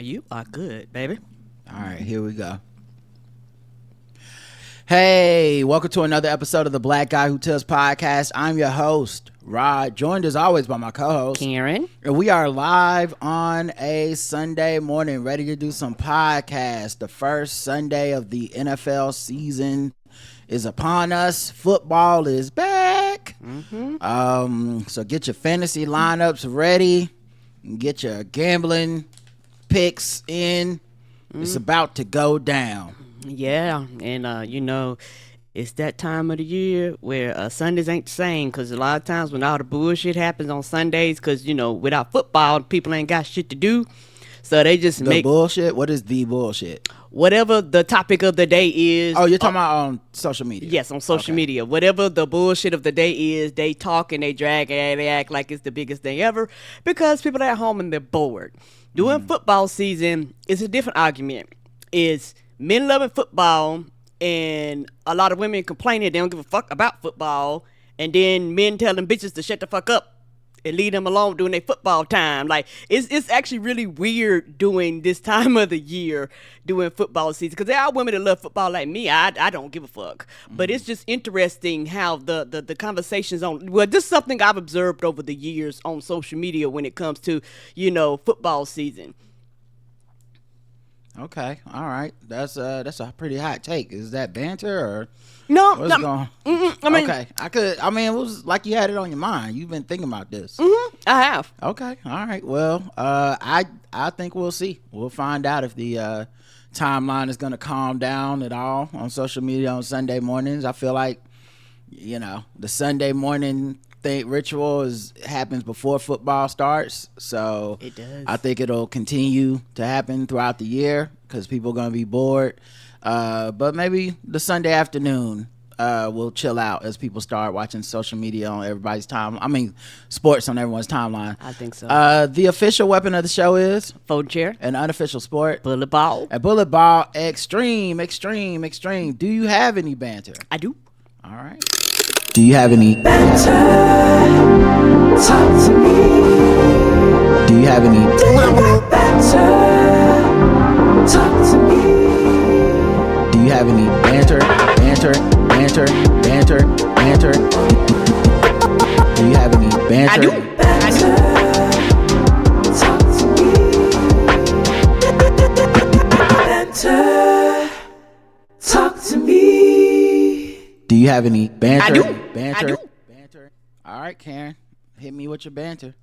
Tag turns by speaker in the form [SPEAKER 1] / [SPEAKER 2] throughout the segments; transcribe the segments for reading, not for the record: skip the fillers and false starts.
[SPEAKER 1] You are good, baby.
[SPEAKER 2] All right, here we go. Hey, welcome to another episode of the Black Guy Who Tells podcast. I'm your host, Rod, joined as always by my co-host,
[SPEAKER 1] Karen.
[SPEAKER 2] And we are live on a Sunday morning, ready to do some podcasts. The first Sunday of the NFL season is upon us. Football is back. So get your fantasy lineups ready. Get your gambling picks in. It's about to go down.
[SPEAKER 1] Yeah, and it's that time of the year where Sundays ain't the same, because a lot of times when all the bullshit happens on Sundays, because without football people ain't got shit to do, so they just make
[SPEAKER 2] bullshit. What is the bullshit?
[SPEAKER 1] Whatever the topic of the day is.
[SPEAKER 2] Oh, you're talking about on social media?
[SPEAKER 1] Yes, on social media. Whatever the bullshit of the day is, they talk and they drag and they act like it's the biggest thing ever, because people are at home and they're bored. During football season, it's a different argument. It's men loving football and a lot of women complaining they don't give a fuck about football, and then men telling bitches to shut the fuck up and leave them alone during their football time. Like, it's actually really weird doing this time of the year, doing football season, because there are women that love football like me. I don't give a fuck. But it's just interesting how the conversations this is something I've observed over the years on social media when it comes to, football season.
[SPEAKER 2] Okay, all right. That's a pretty hot take. Is that banter or
[SPEAKER 1] no?
[SPEAKER 2] What's going? Okay, it was like you had it on your mind. You've been thinking about this.
[SPEAKER 1] I have.
[SPEAKER 2] Okay, all right. Well, I think we'll see. We'll find out if the timeline is going to calm down at all on social media on Sunday mornings. I feel like the Sunday morning ritual happens before football starts, so
[SPEAKER 1] it does.
[SPEAKER 2] I think it'll continue to happen throughout the year because people are going to be bored, but maybe the Sunday afternoon will chill out as people start watching social media on everybody's sports on everyone's timeline.
[SPEAKER 1] I think so.
[SPEAKER 2] The official weapon of the show is
[SPEAKER 1] folding chair.
[SPEAKER 2] An unofficial sport,
[SPEAKER 1] bullet ball.
[SPEAKER 2] A bullet ball. Extreme. Do you have any banter?
[SPEAKER 1] I do.
[SPEAKER 2] All right. Do you have any banter? Talk to me. Do you have any banter? Talk to me. Do you have any banter? Do you have any banter?
[SPEAKER 1] I do.
[SPEAKER 2] Talk to me. Banter. Talk to me. Do you have any banter?
[SPEAKER 1] I do.
[SPEAKER 2] Banter. All right, Karen, hit me with your banter.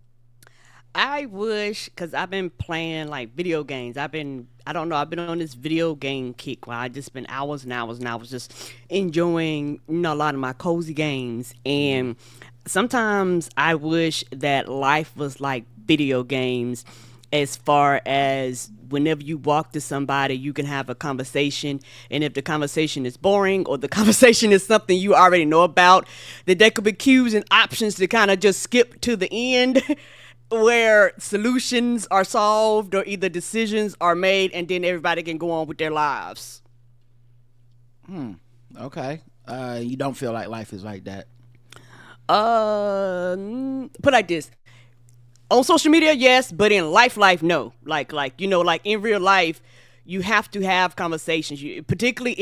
[SPEAKER 1] I wish, because I've been playing like video games. I've been on this video game kick where I just spent hours and hours and hours just enjoying, a lot of my cozy games. And sometimes I wish that life was like video games, as far as whenever you walk to somebody, you can have a conversation, and if the conversation is boring or the conversation is something you already know about, that there could be cues and options to kind of just skip to the end where solutions are solved or either decisions are made, and then everybody can go on with their lives.
[SPEAKER 2] Okay. You don't feel like life is like that?
[SPEAKER 1] Put like this. On social media, yes, but in life, no. Like in real life, you have to have conversations. Particularly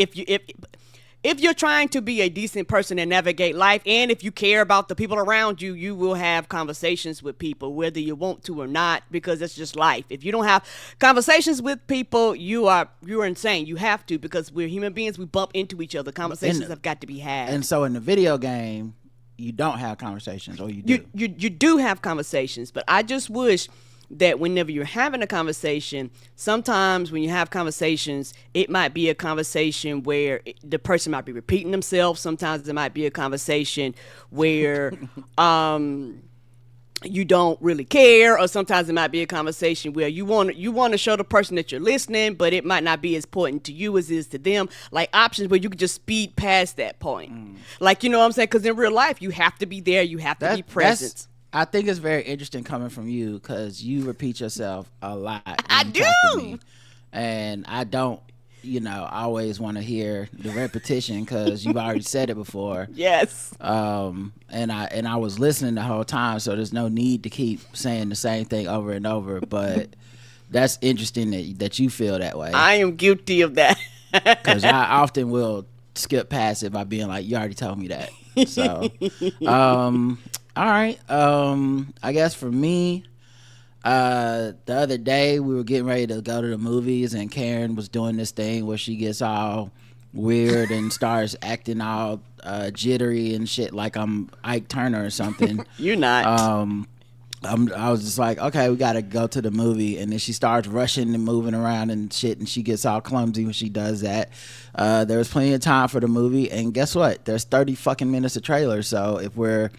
[SPEAKER 1] if you're trying to be a decent person and navigate life, and if you care about the people around you, you will have conversations with people, whether you want to or not, because it's just life. If you don't have conversations with people, you're insane. You have to, because we're human beings. We bump into each other. Conversations have got to be had.
[SPEAKER 2] And so in the video game, you don't have conversations, or you do?
[SPEAKER 1] You do have conversations, but I just wish that whenever you're having a conversation, sometimes when you have conversations, it might be a conversation where the person might be repeating themselves. Sometimes it might be a conversation where you don't really care, or sometimes it might be a conversation where you want to show the person that you're listening, but it might not be as important to you as it is to them. Like options where you can just speed past that point. Like, you know what I'm saying? Because in real life, you have to be there. You have to be present.
[SPEAKER 2] I think it's very interesting coming from you, because you repeat yourself a lot.
[SPEAKER 1] I do.
[SPEAKER 2] And I don't, always want to hear the repetition, because you've already said it before.
[SPEAKER 1] Yes.
[SPEAKER 2] And I was listening the whole time, so there's no need to keep saying the same thing over and over. But that's interesting that you feel that way.
[SPEAKER 1] I am guilty of that.
[SPEAKER 2] Because I often will skip past it by being like, you already told me that. So, all right. I guess for me, the other day we were getting ready to go to the movies, and Karen was doing this thing where she gets all weird and starts acting all jittery and shit like I'm Ike Turner or something.
[SPEAKER 1] You're not.
[SPEAKER 2] I was just like, okay, we gotta go to the movie, and then she starts rushing and moving around and shit, and she gets all clumsy when she does that. There was plenty of time for the movie, and guess what? There's 30 fucking minutes of trailer, so if we're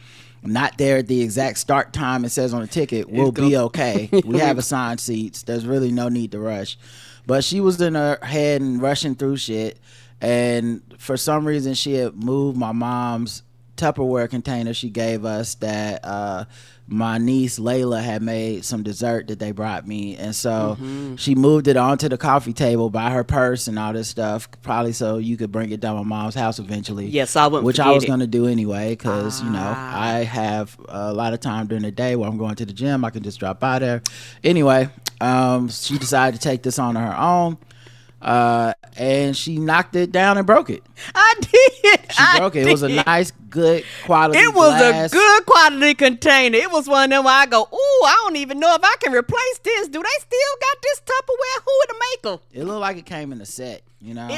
[SPEAKER 2] not there at the exact start time it says on the ticket, we'll be okay. We have assigned seats. There's really no need to rush. But she was in her head and rushing through shit, and for some reason she had moved my mom's Tupperware container she gave us that my niece Layla had made some dessert that they brought me, and so she moved it onto the coffee table by her purse and all this stuff, probably so you could bring it down my mom's house eventually.
[SPEAKER 1] Yes, I wouldn't
[SPEAKER 2] which
[SPEAKER 1] forget
[SPEAKER 2] I was
[SPEAKER 1] it.
[SPEAKER 2] going to do anyway, because you know I have a lot of time during the day where I'm going to the gym. I can just drop by there. Anyway, she decided to take this on her own. And she knocked it down and broke it.
[SPEAKER 1] I did.
[SPEAKER 2] She broke it. It was a nice, good quality
[SPEAKER 1] It was
[SPEAKER 2] glass.
[SPEAKER 1] a good quality container. It was one of them where I go, ooh, I don't even know if I can replace this. Do they still got this Tupperware? Who would make them?
[SPEAKER 2] It looked like it came in a set, you know?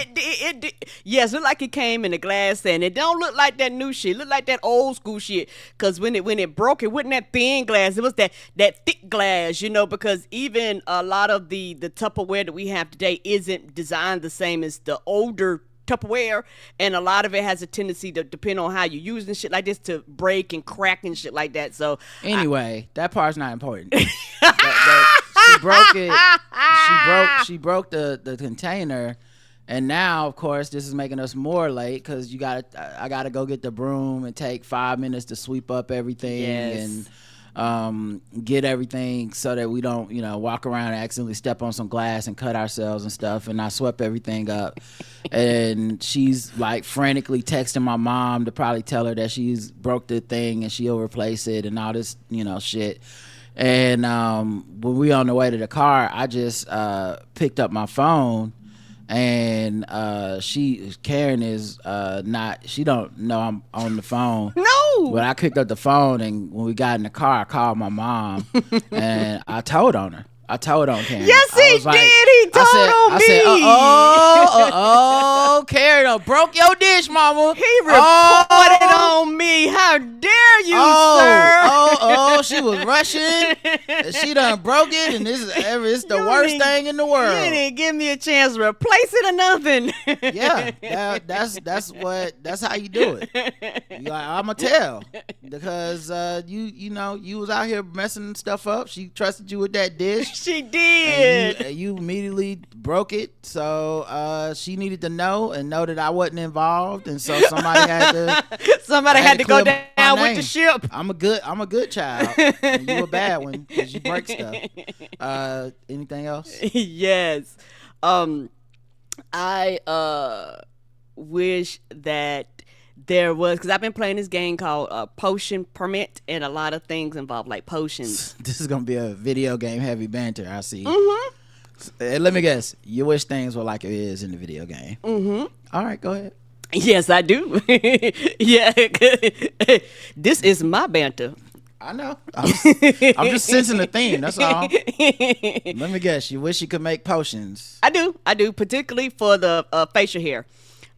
[SPEAKER 1] Yes, it looked like it came in a glass set. And it don't look like that new shit. It looked like that old school shit. Because when it broke, it wasn't that thin glass. It was that thick glass, you know, because even a lot of the Tupperware that we have today isn't designed the same as the older Tupperware, and a lot of it has a tendency to depend on how you use and shit like this to break and crack and shit like that. So
[SPEAKER 2] anyway, that part's not important. She broke it. She broke the container, and now of course this is making us more late because I gotta go get the broom and take 5 minutes to sweep up everything and get everything so that we don't, you know, walk around and accidentally step on some glass and cut ourselves and stuff. And I swept everything up, and she's like frantically texting my mom to probably tell her that she's broke the thing and she'll replace it and all this, you know, shit. And when we on the way to the car, I just picked up my phone, and Karen is not, she don't know I'm on the phone.
[SPEAKER 1] no.
[SPEAKER 2] But I picked up the phone, and when we got in the car, I called my mom, and I told on her. I told on Karen.
[SPEAKER 1] Yes, he did. He told on me.
[SPEAKER 2] I said, Karen done broke your dish, mama.
[SPEAKER 1] He reported on me. How dare you, sir?
[SPEAKER 2] She was rushing. She done broke it, and it's the worst thing in the world.
[SPEAKER 1] You didn't give me a chance to replace it or nothing.
[SPEAKER 2] Yeah, that's how you do it. You like, I'ma tell, because you was out here messing stuff up. She trusted you with that dish.
[SPEAKER 1] She did.
[SPEAKER 2] And you immediately broke it, so she needed to know that I wasn't involved, and so somebody had to
[SPEAKER 1] go down with the ship.
[SPEAKER 2] I'm a good child, and you a bad one because you break stuff. Anything else?
[SPEAKER 1] Yes. I wish that there was, because I've been playing this game called Potion Permit, and a lot of things involve like potions.
[SPEAKER 2] This is gonna be a video game heavy banter, I see.
[SPEAKER 1] Mm-hmm.
[SPEAKER 2] Let me guess, you wish things were like it is in the video game.
[SPEAKER 1] Mm-hmm.
[SPEAKER 2] All right, go ahead.
[SPEAKER 1] Yes, I do. Yeah. This is my banter.
[SPEAKER 2] I know. I'm just sensing the theme, that's all. Let me guess, you wish you could make potions.
[SPEAKER 1] I do, particularly for the facial hair.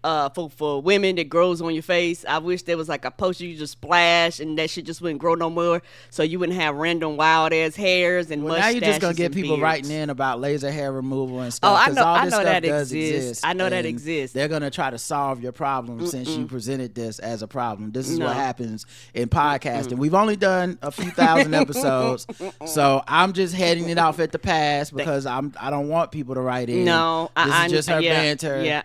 [SPEAKER 1] For women that grows on your face, I wish there was like a potion you just splash and that shit just wouldn't grow no more, so you wouldn't have random wild ass hairs and mustaches.
[SPEAKER 2] Now you're just gonna get people
[SPEAKER 1] beards.
[SPEAKER 2] writing in about laser hair removal and stuff.
[SPEAKER 1] Oh, I know,
[SPEAKER 2] all
[SPEAKER 1] I
[SPEAKER 2] this
[SPEAKER 1] know
[SPEAKER 2] stuff
[SPEAKER 1] that
[SPEAKER 2] does
[SPEAKER 1] exists. I know that exists.
[SPEAKER 2] They're gonna try to solve your problem since you presented this as a problem. This is what happens in podcasting. We've only done a few thousand episodes, so I'm just heading it off at the pass because I don't want people to write in.
[SPEAKER 1] No,
[SPEAKER 2] this is just her banter.
[SPEAKER 1] Yeah,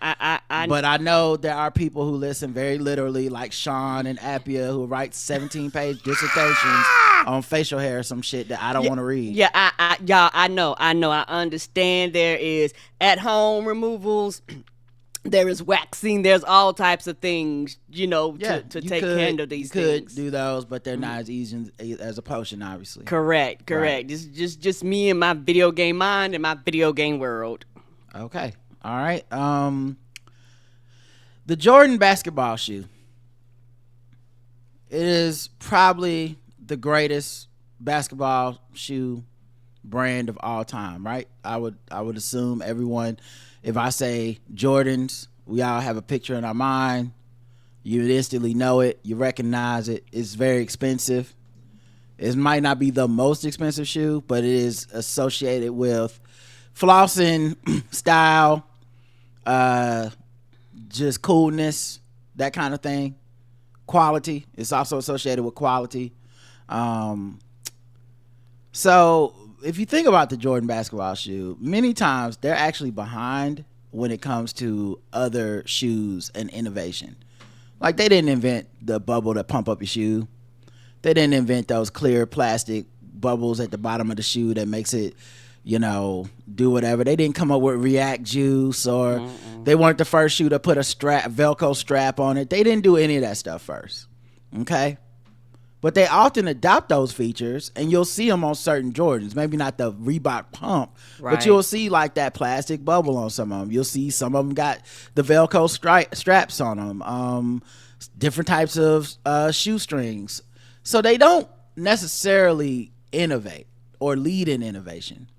[SPEAKER 2] but I know there are people who listen very literally, like Sean and Appia, who write 17-page dissertations on facial hair or some shit that I don't want to read.
[SPEAKER 1] Yeah, I know. I understand there is at-home removals. There is waxing. There's all types of things,
[SPEAKER 2] Yeah,
[SPEAKER 1] to
[SPEAKER 2] you
[SPEAKER 1] take
[SPEAKER 2] could,
[SPEAKER 1] handle these
[SPEAKER 2] you could
[SPEAKER 1] things.
[SPEAKER 2] do those, but they're not as easy as a potion, obviously.
[SPEAKER 1] Correct.
[SPEAKER 2] Right.
[SPEAKER 1] Just me and my video game mind and my video game world.
[SPEAKER 2] Okay. All right. The Jordan basketball shoe. It is probably the greatest basketball shoe brand of all time, right? I would assume everyone, if I say Jordans, we all have a picture in our mind. You instantly know it. You recognize it. It's very expensive. It might not be the most expensive shoe, but it is associated with flossing, style, just coolness, that kind of thing. Quality. It's also associated with quality. So if you think about the Jordan basketball shoe, many times they're actually behind when it comes to other shoes and innovation. Like, they didn't invent the bubble to pump up your shoe. They didn't invent those clear plastic bubbles at the bottom of the shoe that makes it, do whatever. They didn't come up with React Juice, or they weren't the first shoe to put a Velcro strap on it. They didn't do any of that stuff first. Okay? But they often adopt those features, and you'll see them on certain Jordans. Maybe not the Reebok pump, but you'll see like that plastic bubble on some of them. You'll see some of them got the Velcro straps on them. Different types of shoestrings. So they don't necessarily innovate or lead in innovation,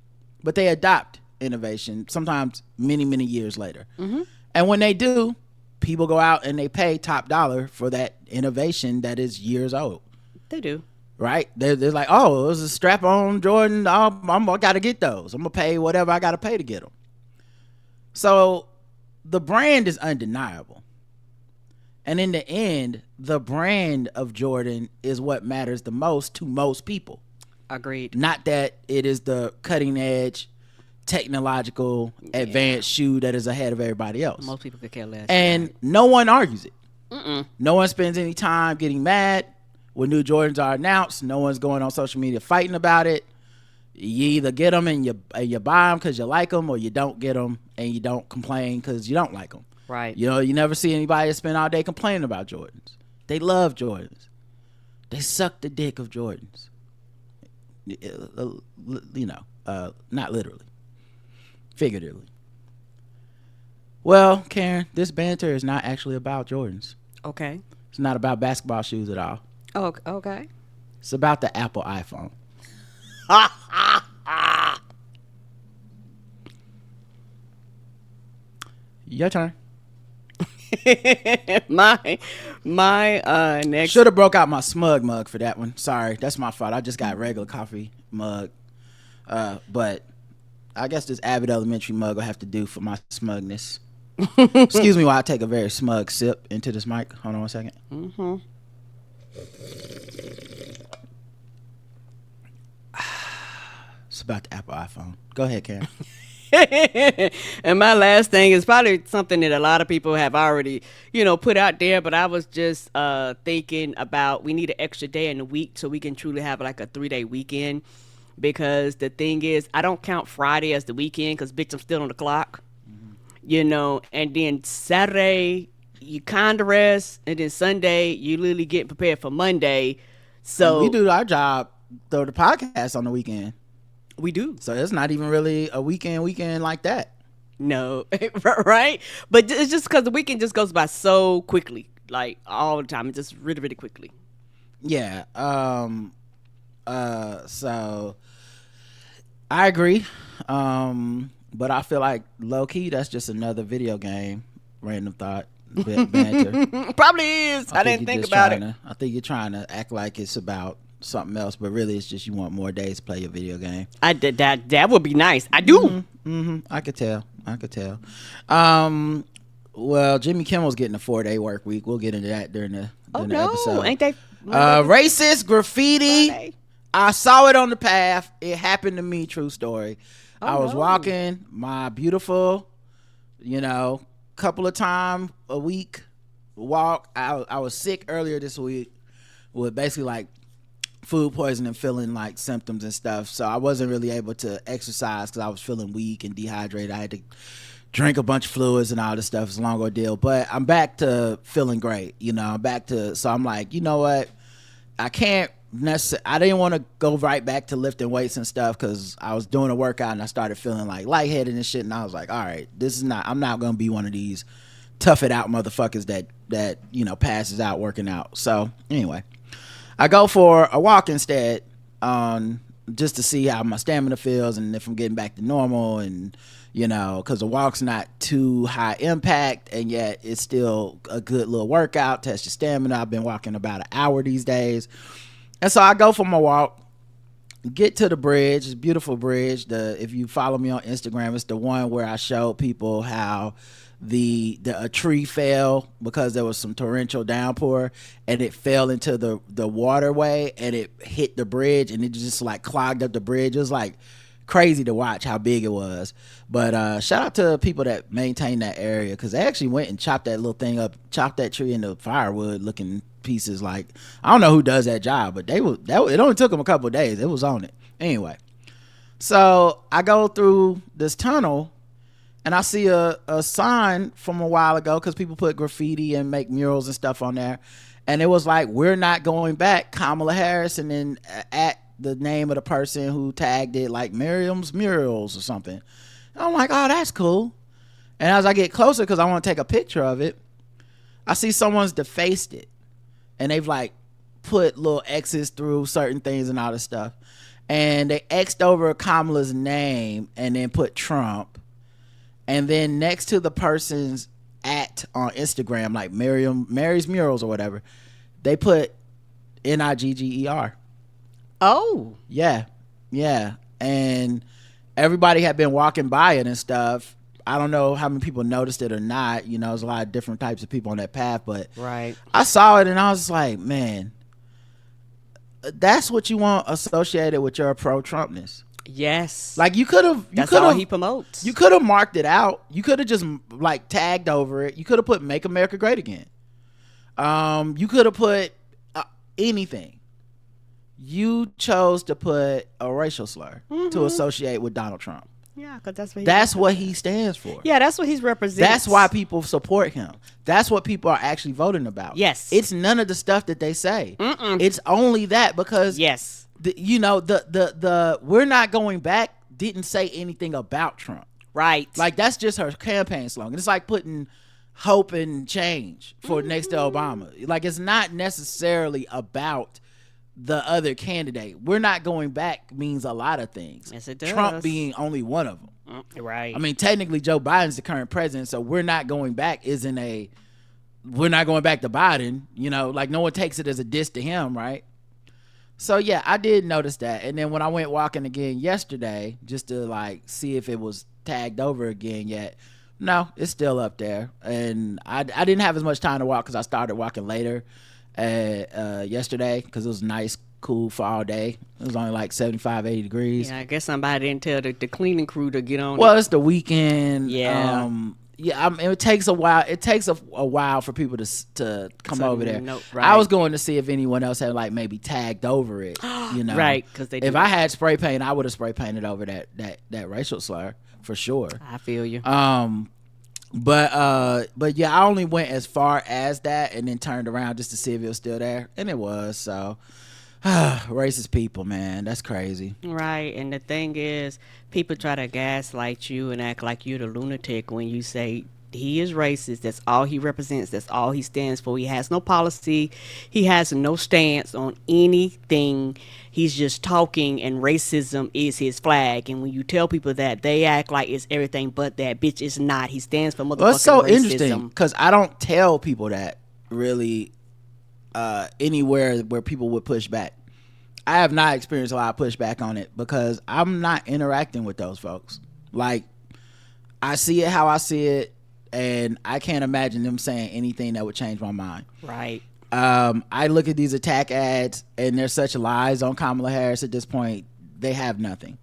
[SPEAKER 2] but they adopt innovation sometimes many, many years later. And when they do, people go out and they pay top dollar for that innovation that is years old.
[SPEAKER 1] They do.
[SPEAKER 2] Right? They're like, oh, it was a strap-on Jordan. I got to get those. I'm going to pay whatever I got to pay to get them. So the brand is undeniable. And in the end, the brand of Jordan is what matters the most to most people.
[SPEAKER 1] Agreed.
[SPEAKER 2] Not that it is the cutting edge, technological, advanced shoe that is ahead of everybody else.
[SPEAKER 1] Most people could care less.
[SPEAKER 2] And no one argues it. No one spends any time getting mad when new Jordans are announced. No one's going on social media fighting about it. You either get them and you buy them because you like them, or you don't get them and you don't complain because you don't like them.
[SPEAKER 1] Right.
[SPEAKER 2] You never see anybody spend all day complaining about Jordans. They love Jordans. They suck the dick of Jordans. Not literally, figuratively. Well, Karen, this banter is not actually about Jordans.
[SPEAKER 1] Okay.
[SPEAKER 2] It's not about basketball shoes at all.
[SPEAKER 1] Oh, okay.
[SPEAKER 2] It's about the Apple iPhone. Your turn.
[SPEAKER 1] my next.
[SPEAKER 2] Should have broke out my smug mug for that one. Sorry, that's my fault. I just got regular coffee mug. But I guess this Abbott Elementary mug will have to do for my smugness. Excuse me while I take a very smug sip into this mic. Hold on 1 second. It's about the Apple iPhone. Go ahead, Karen.
[SPEAKER 1] And my last thing is probably something that a lot of people have already, put out there. But I was just thinking about, we need an extra day in the week so we can truly have like a 3-day weekend. Because the thing is, I don't count Friday as the weekend because, bitch, I'm still on the clock. And then Saturday, you kind of rest. And then Sunday, you literally get prepared for Monday. So
[SPEAKER 2] and we do our job, throw the podcast on the weekend.
[SPEAKER 1] We do.
[SPEAKER 2] So it's not even really a weekend like that.
[SPEAKER 1] No, right? But it's just because the weekend just goes by so quickly, like all the time. It just really, really quickly.
[SPEAKER 2] Yeah. So I agree. But I feel like low key, that's just another video game. Random thought. Banter.
[SPEAKER 1] Probably is. I didn't think about it.
[SPEAKER 2] I think you're trying to act like it's about something else, but really it's just you want more days to play your video game.
[SPEAKER 1] I did that would be nice. I do.
[SPEAKER 2] I could tell. Well, Jimmy Kimmel's getting a 4-day work week. We'll get into that during the episode.
[SPEAKER 1] Ain't they
[SPEAKER 2] racist graffiti?
[SPEAKER 1] Friday?
[SPEAKER 2] I saw it on the path. It happened to me. True story. I was walking my beautiful, couple of times a week walk. I was sick earlier this week with basically like food poisoning, feeling like symptoms and stuff. So I wasn't really able to exercise because I was feeling weak and dehydrated. I had to drink a bunch of fluids and all this stuff. It's a long ordeal, but I'm back to feeling great. I'm back to, so I'm like, you know what? I didn't want to go right back to lifting weights and stuff because I was doing a workout and I started feeling like lightheaded and shit. And I was like, all right, I'm not going to be one of these tough it out motherfuckers that passes out working out. So anyway, I go for a walk instead, just to see how my stamina feels and if I'm getting back to normal, and because the walk's not too high impact and yet it's still a good little workout, test your stamina. I've been walking about an hour these days, and so I go for my walk, get to the bridge. It's a beautiful bridge. If you follow me on Instagram, it's the one where I showed people how a tree fell because there was some torrential downpour and it fell into the waterway and it hit the bridge and it just like clogged up the bridge. It was like crazy to watch how big it was. But shout out to people that maintain that area, because they actually went and chopped that little thing up, chopped that tree into firewood looking pieces. Like, I don't know who does that job, but it only took them a couple of days. It was on it anyway. So I go through this tunnel and I see a sign from a while ago, because people put graffiti and make murals and stuff on there, and it was like, "We're not going back, Kamala Harris," and then at the name of the person who tagged it, like Miriam's Murals or something. And I'm like, oh, that's cool. And as I get closer, because I want to take a picture of it, I see someone's defaced it, and they've like put little X's through certain things and all this stuff, and they X'd over Kamala's name and then put Trump. And then next to the person's on Instagram, like Mary's Murals or whatever, they put Nigger.
[SPEAKER 1] Oh.
[SPEAKER 2] Yeah. And everybody had been walking by it and stuff. I don't know how many people noticed it or not. There's a lot of different types of people on that path, but
[SPEAKER 1] right.
[SPEAKER 2] I saw it and I was like, man, that's what you want associated with your pro-Trumpness.
[SPEAKER 1] Yes.
[SPEAKER 2] Like, you could have.
[SPEAKER 1] That's all he promotes.
[SPEAKER 2] You could have marked it out. You could have just like tagged over it. You could have put "Make America Great Again." You could have put anything. You chose to put a racial slur to associate with Donald Trump.
[SPEAKER 1] Yeah, because
[SPEAKER 2] that's what he stands for.
[SPEAKER 1] Yeah, that's what he's representing.
[SPEAKER 2] That's why people support him. That's what people are actually voting about.
[SPEAKER 1] Yes.
[SPEAKER 2] It's none of the stuff that they say. It's only that, because
[SPEAKER 1] yes.
[SPEAKER 2] The "we're not going back" didn't say anything about Trump.
[SPEAKER 1] Right.
[SPEAKER 2] Like, that's just her campaign slogan. It's like putting hope and change for next to Obama. Like, it's not necessarily about the other candidate. "We're not going back" means a lot of things.
[SPEAKER 1] Yes, it does.
[SPEAKER 2] Trump being only one of them.
[SPEAKER 1] Right.
[SPEAKER 2] I mean, technically Joe Biden's the current president, so "we're not going back" isn't we're not going back to Biden. Like, no one takes it as a diss to him, right? So yeah, I did notice that. And then when I went walking again yesterday, just to like see if it was tagged over again yet, no, it's still up there. And I didn't have as much time to walk because I started walking later yesterday, because it was nice, cool fall day. It was only like 75, 80 degrees.
[SPEAKER 1] Yeah, I guess somebody didn't tell the cleaning crew to get on.
[SPEAKER 2] Well, it's the weekend.
[SPEAKER 1] Yeah.
[SPEAKER 2] Yeah, I mean, it takes a while. It takes a while for people to come over there.
[SPEAKER 1] Right.
[SPEAKER 2] I was going to see if anyone else had like maybe tagged over it.
[SPEAKER 1] Right? Because
[SPEAKER 2] if I had spray paint, I would have spray painted over that racial slur for sure.
[SPEAKER 1] I feel you.
[SPEAKER 2] But yeah, I only went as far as that and then turned around just to see if it was still there, and it was. So racist people, man, that's crazy.
[SPEAKER 1] Right. And the thing is, people try to gaslight you and act like you're the lunatic when you say he is racist. That's all he represents. That's all he stands for. He has no policy. He has no stance on anything. He's just talking, and racism is his flag. And when you tell people that, they act like it's everything but that. Bitch, it's not. He stands for motherfucking racism.
[SPEAKER 2] Well, it's so interesting, because I don't tell people that really anywhere where people would push back. I have not experienced a lot of pushback on it because I'm not interacting with those folks. Like, I see it how I see it, and I can't imagine them saying anything that would change my mind.
[SPEAKER 1] Right.
[SPEAKER 2] I look at these attack ads, and they're such lies on Kamala Harris at this point. They have nothing.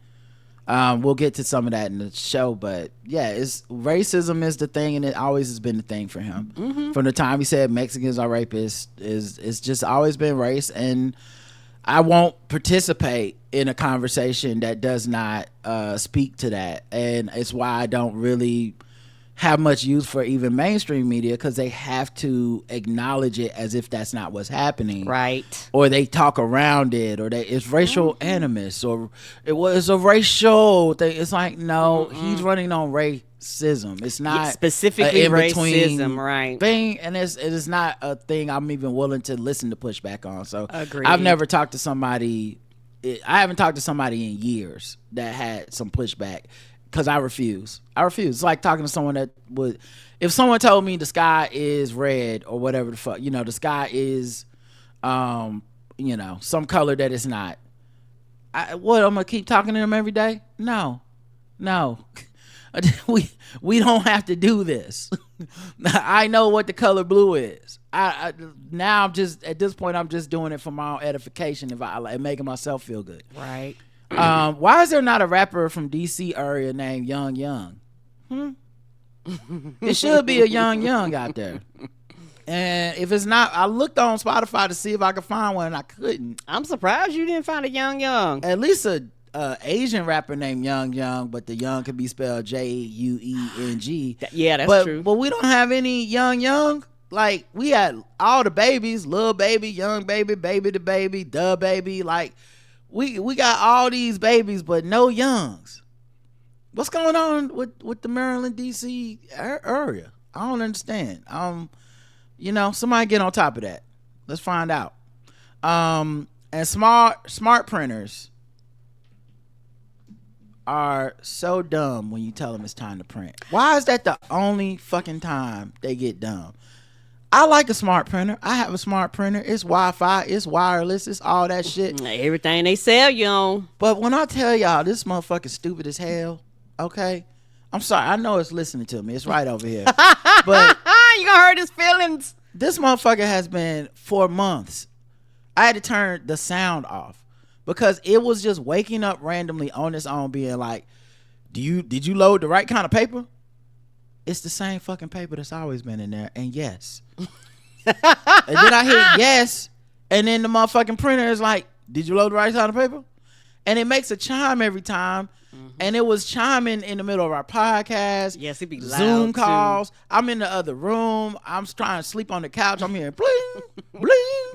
[SPEAKER 2] We'll get to some of that in the show, but yeah, racism is the thing, and it always has been the thing for him. From the time he said Mexicans are rapists, it's just always been race, and I won't participate in a conversation that does not speak to that, and it's why I don't really have much use for even mainstream media because they have to acknowledge it as if that's not what's happening,
[SPEAKER 1] right?
[SPEAKER 2] Or they talk around it, or it's racial animus, or it was a racial thing. It's like, no, he's running on racism. It's not
[SPEAKER 1] specifically racism, right?
[SPEAKER 2] Thing, and it is not a thing I'm even willing to listen to pushback on. So
[SPEAKER 1] agreed.
[SPEAKER 2] I've never talked to somebody. I haven't talked to somebody in years that had some pushback. Because I refuse. It's like talking to someone that would, if someone told me the sky is red or whatever the fuck, the sky is, some color that it's not. I'm gonna keep talking to them every day? No. we don't have to do this. I know what the color blue is. Now I'm just at this point I'm just doing it for my own edification. If I like making myself feel good,
[SPEAKER 1] right?
[SPEAKER 2] Why is there not a rapper from DC area named Young Young? It should be a Young Young out there. And if it's not, I looked on Spotify to see if I could find one, and I couldn't.
[SPEAKER 1] I'm surprised you didn't find a Young Young.
[SPEAKER 2] At least a Asian rapper named Young Young, but the Young could be spelled Jueng.
[SPEAKER 1] Yeah, that's true.
[SPEAKER 2] But we don't have any Young Young. Like, we had all the babies, Lil Baby, Young Baby, Baby the Baby, Da Baby, like. We got all these babies, but no youngs. What's going on with the Maryland, D.C. area? I don't understand. Somebody get on top of that. Let's find out. And smart printers are so dumb when you tell them it's time to print. Why is that the only fucking time they get dumb? I like a smart printer. I have a smart printer. It's Wi-Fi. It's wireless. It's all that shit.
[SPEAKER 1] Everything they sell you on.
[SPEAKER 2] But when I tell y'all this motherfucker stupid as hell, okay? I'm sorry. I know it's listening to me. It's right over here. But
[SPEAKER 1] you gonna hurt his feelings.
[SPEAKER 2] This motherfucker has been for months. I had to turn the sound off because it was just waking up randomly on its own being like, did you load the right kind of paper? It's the same fucking paper that's always been in there. And yes. And then I hit yes. And then the motherfucking printer is like, did you load the right kind of paper? And it makes a chime every time. And it was chiming in the middle of our podcast.
[SPEAKER 1] Yes, it'd be loud
[SPEAKER 2] Zoom calls.
[SPEAKER 1] too.
[SPEAKER 2] I'm in the other room. I'm trying to sleep on the couch. I'm hearing bling, bling.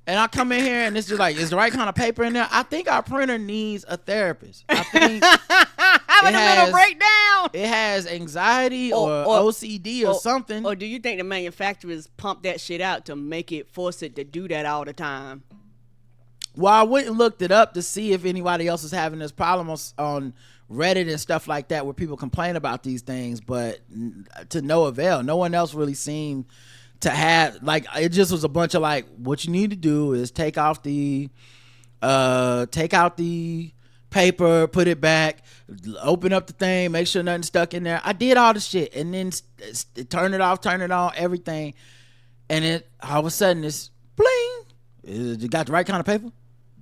[SPEAKER 2] And I come in here and it's just like, is the right kind of paper in there? I think our printer needs a therapist. I think
[SPEAKER 1] having a mental breakdown.
[SPEAKER 2] It has anxiety or OCD or something.
[SPEAKER 1] Or do you think the manufacturers pump that shit out to make it force it to do that all the time?
[SPEAKER 2] Well, I went and looked it up to see if anybody else is having this problem on Reddit and stuff like that where people complain about these things, but to no avail. No one else really seemed to have, like, it just was a bunch of like, what you need to do is take out the paper, put it back, open up the thing, make sure nothing's stuck in there. I did all the shit and then turn it off, turn it on, everything. And it all of a sudden it's bling. You got the right kind of paper?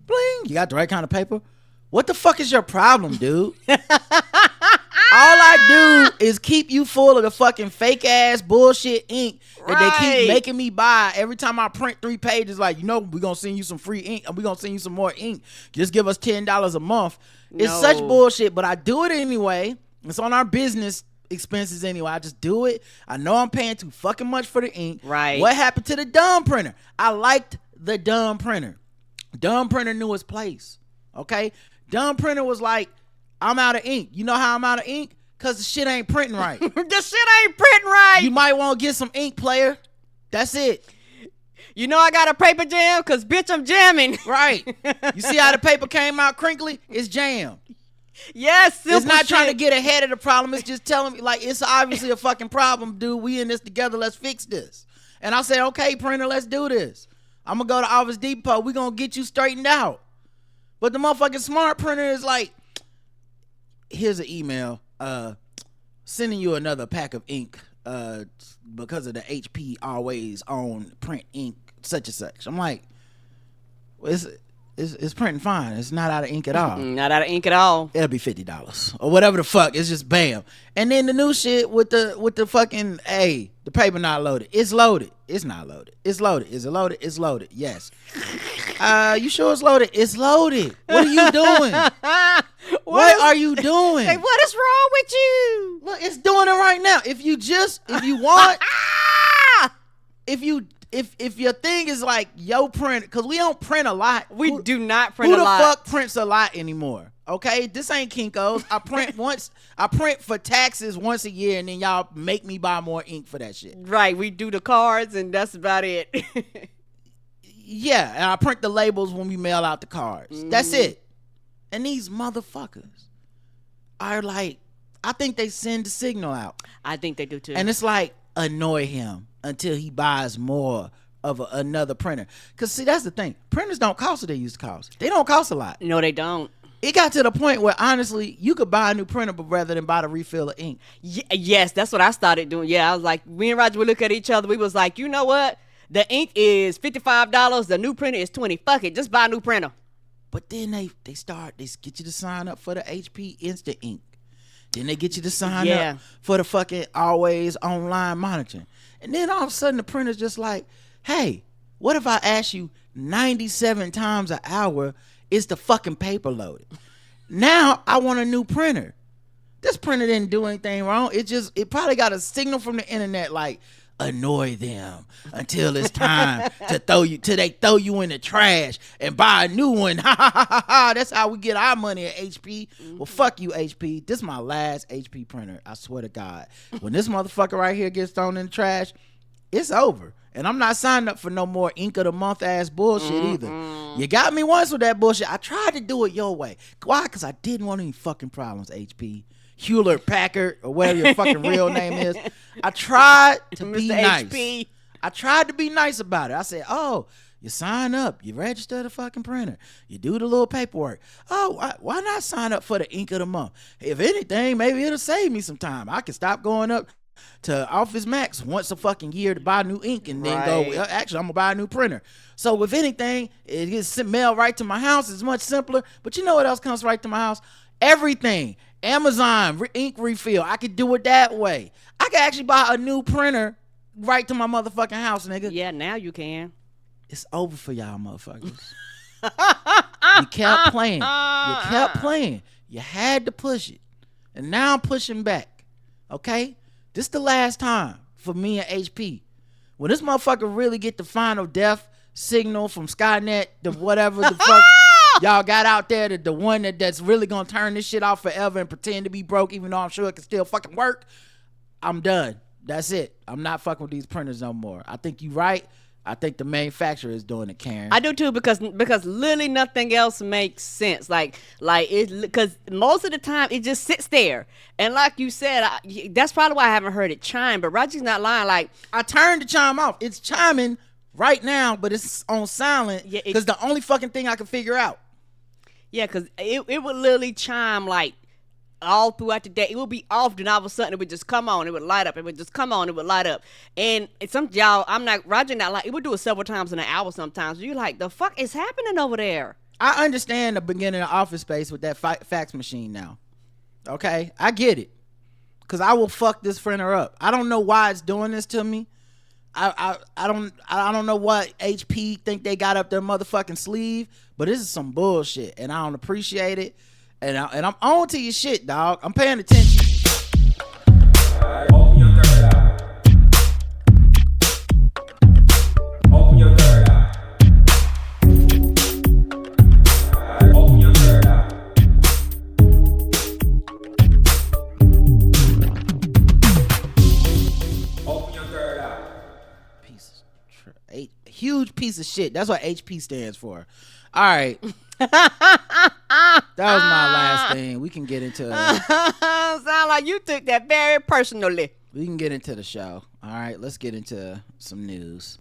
[SPEAKER 2] Bling. You got the right kind of paper? What the fuck is your problem, dude? All I do is keep you full of the fucking fake ass bullshit ink that they keep making me buy every time I print 3 pages. Like, we're gonna send you some free ink and we're gonna send you some more ink. Just give us $10 a month. It's such bullshit, but I do it anyway. It's on our business expenses anyway. I just do it. I know I'm paying too fucking much for the ink.
[SPEAKER 1] Right.
[SPEAKER 2] What happened to the dumb printer? I liked the dumb printer. Dumb printer knew its place. Okay? Dumb printer was like, I'm out of ink. You know how I'm out of ink? Because the shit ain't printing right.
[SPEAKER 1] The shit ain't printing right.
[SPEAKER 2] You might want to get some ink, player. That's it.
[SPEAKER 1] You know I got a paper jam? Because, bitch, I'm jamming.
[SPEAKER 2] Right. You see how the paper came out crinkly? It's jammed.
[SPEAKER 1] Yes.
[SPEAKER 2] It's not
[SPEAKER 1] shit.
[SPEAKER 2] trying to get ahead of the problem. It's just telling me, like, it's obviously a fucking problem, dude. We in this together. Let's fix this. And I said, okay, printer, let's do this. I'm going to go to Office Depot. We're going to get you straightened out. But the motherfucking smart printer is like, here's an email sending you another pack of ink because of the HP always on print ink such and such. I'm like, well, it's printing fine. It's not out of ink at all.
[SPEAKER 1] Not out of ink at all.
[SPEAKER 2] It'll be $50 or whatever the fuck. It's just bam. And then the new shit with the fucking the paper not loaded. It's loaded. It's not loaded. It's loaded. Is it loaded? It's loaded. Yes. You sure it's loaded? It's loaded. What are you doing? What are you doing?
[SPEAKER 1] Like, what is wrong with you?
[SPEAKER 2] Look, it's doing it right now. If you want, if your thing is like yo print, because we don't print a lot.
[SPEAKER 1] We do not print a lot.
[SPEAKER 2] Who the fuck prints a lot anymore? Okay, this ain't Kinko's. I print once. I print for taxes once a year, and then y'all make me buy more ink for that shit.
[SPEAKER 1] Right, we do the cards, and that's about it.
[SPEAKER 2] Yeah, and I print the labels when we mail out the cards. Mm-hmm. That's it. And these motherfuckers are like, I think they send the signal out.
[SPEAKER 1] I think they do too.
[SPEAKER 2] And it's like, annoy him until he buys more of another printer. Because see, that's the thing. Printers don't cost what they used to cost. They don't cost a lot.
[SPEAKER 1] No, they don't.
[SPEAKER 2] It got to the point where, honestly, you could buy a new printer, but rather than buy the refill of ink.
[SPEAKER 1] Yes, that's what I started doing. Yeah, I was like, me and Roger would look at each other. We was like, you know what? The ink is $55. The new printer is $20. Fuck it, just buy a new printer.
[SPEAKER 2] But then they get you to sign up for the HP Instant Ink. Then they get you to sign up for the fucking always online monitoring. And then all of a sudden the printer's just like, hey, what if I ask you 97 times an hour is the fucking paper loaded? Now I want a new printer. This printer didn't do anything wrong. It probably got a signal from the internet like, annoy them until it's time till they throw you in the trash and buy a new one. Ha ha ha ha ha. That's how we get our money at HP. Well, fuck you, HP. This is my last HP printer. I swear to God. When this motherfucker right here gets thrown in the trash, it's over. And I'm not signing up for no more ink of the month ass bullshit either. You got me once with that bullshit. I tried to do it your way. Why? Because I didn't want any fucking problems, HP. Hewlett Packard or whatever your fucking real name is. I tried to be nice. HP. I tried to be nice about it. I said, oh, you sign up, you register the fucking printer, you do the little paperwork. Oh, why not sign up for the ink of the month? If anything, maybe it'll save me some time. I can stop going up to Office Max once a fucking year to buy new ink and then go, well, actually, I'm going to buy a new printer. So if anything, it gets mailed right to my house. It's much simpler. But you know what else comes right to my house? Everything. Amazon ink refill. I could do it that way. I could actually buy a new printer right to my motherfucking house, nigga.
[SPEAKER 1] Yeah, now you can.
[SPEAKER 2] It's over for y'all motherfuckers. You kept playing. You kept playing. You had to push it. And now I'm pushing back. Okay? This the last time for me and HP. When this motherfucker really get the final death signal from Skynet, the whatever the fuck y'all got out there, the one that's really gonna turn this shit off forever and pretend to be broke, even though I'm sure it can still fucking work, I'm done. That's it. I'm not fucking with these printers no more. I think you right. I think the manufacturer is doing it, Karen.
[SPEAKER 1] I do too, because literally nothing else makes sense. Like it, because most of the time it just sits there, and like you said, that's probably why I haven't heard it chime. But Roger's not lying. Like,
[SPEAKER 2] I turned the chime off. It's chiming right now, but it's on silent because the only fucking thing I can figure out.
[SPEAKER 1] Yeah, because it would literally chime like all throughout the day. It would be off, then all of a sudden it would just come on. It would light up. It would just come on. It would light up. And some y'all, Roger not like, it would do it several times in an hour sometimes. You're like, the fuck is happening over there?
[SPEAKER 2] I understand the beginning of Office Space with that fax machine now. Okay? I get it. Because I will fuck this printer up. I don't know why it's doing this to me. I don't know what HP think they got up their motherfucking sleeve, but this is some bullshit, and I don't appreciate it. And I'm on to your shit, dog. I'm paying attention.
[SPEAKER 3] Open your third eye. Open your third eye. Open your third eye. Open your third eye.
[SPEAKER 2] Huge piece of shit. That's what HP stands for. All right. That was my last thing. We can get into
[SPEAKER 1] sound like you took that very personally.
[SPEAKER 2] We can get into the show. All right, let's get into some news.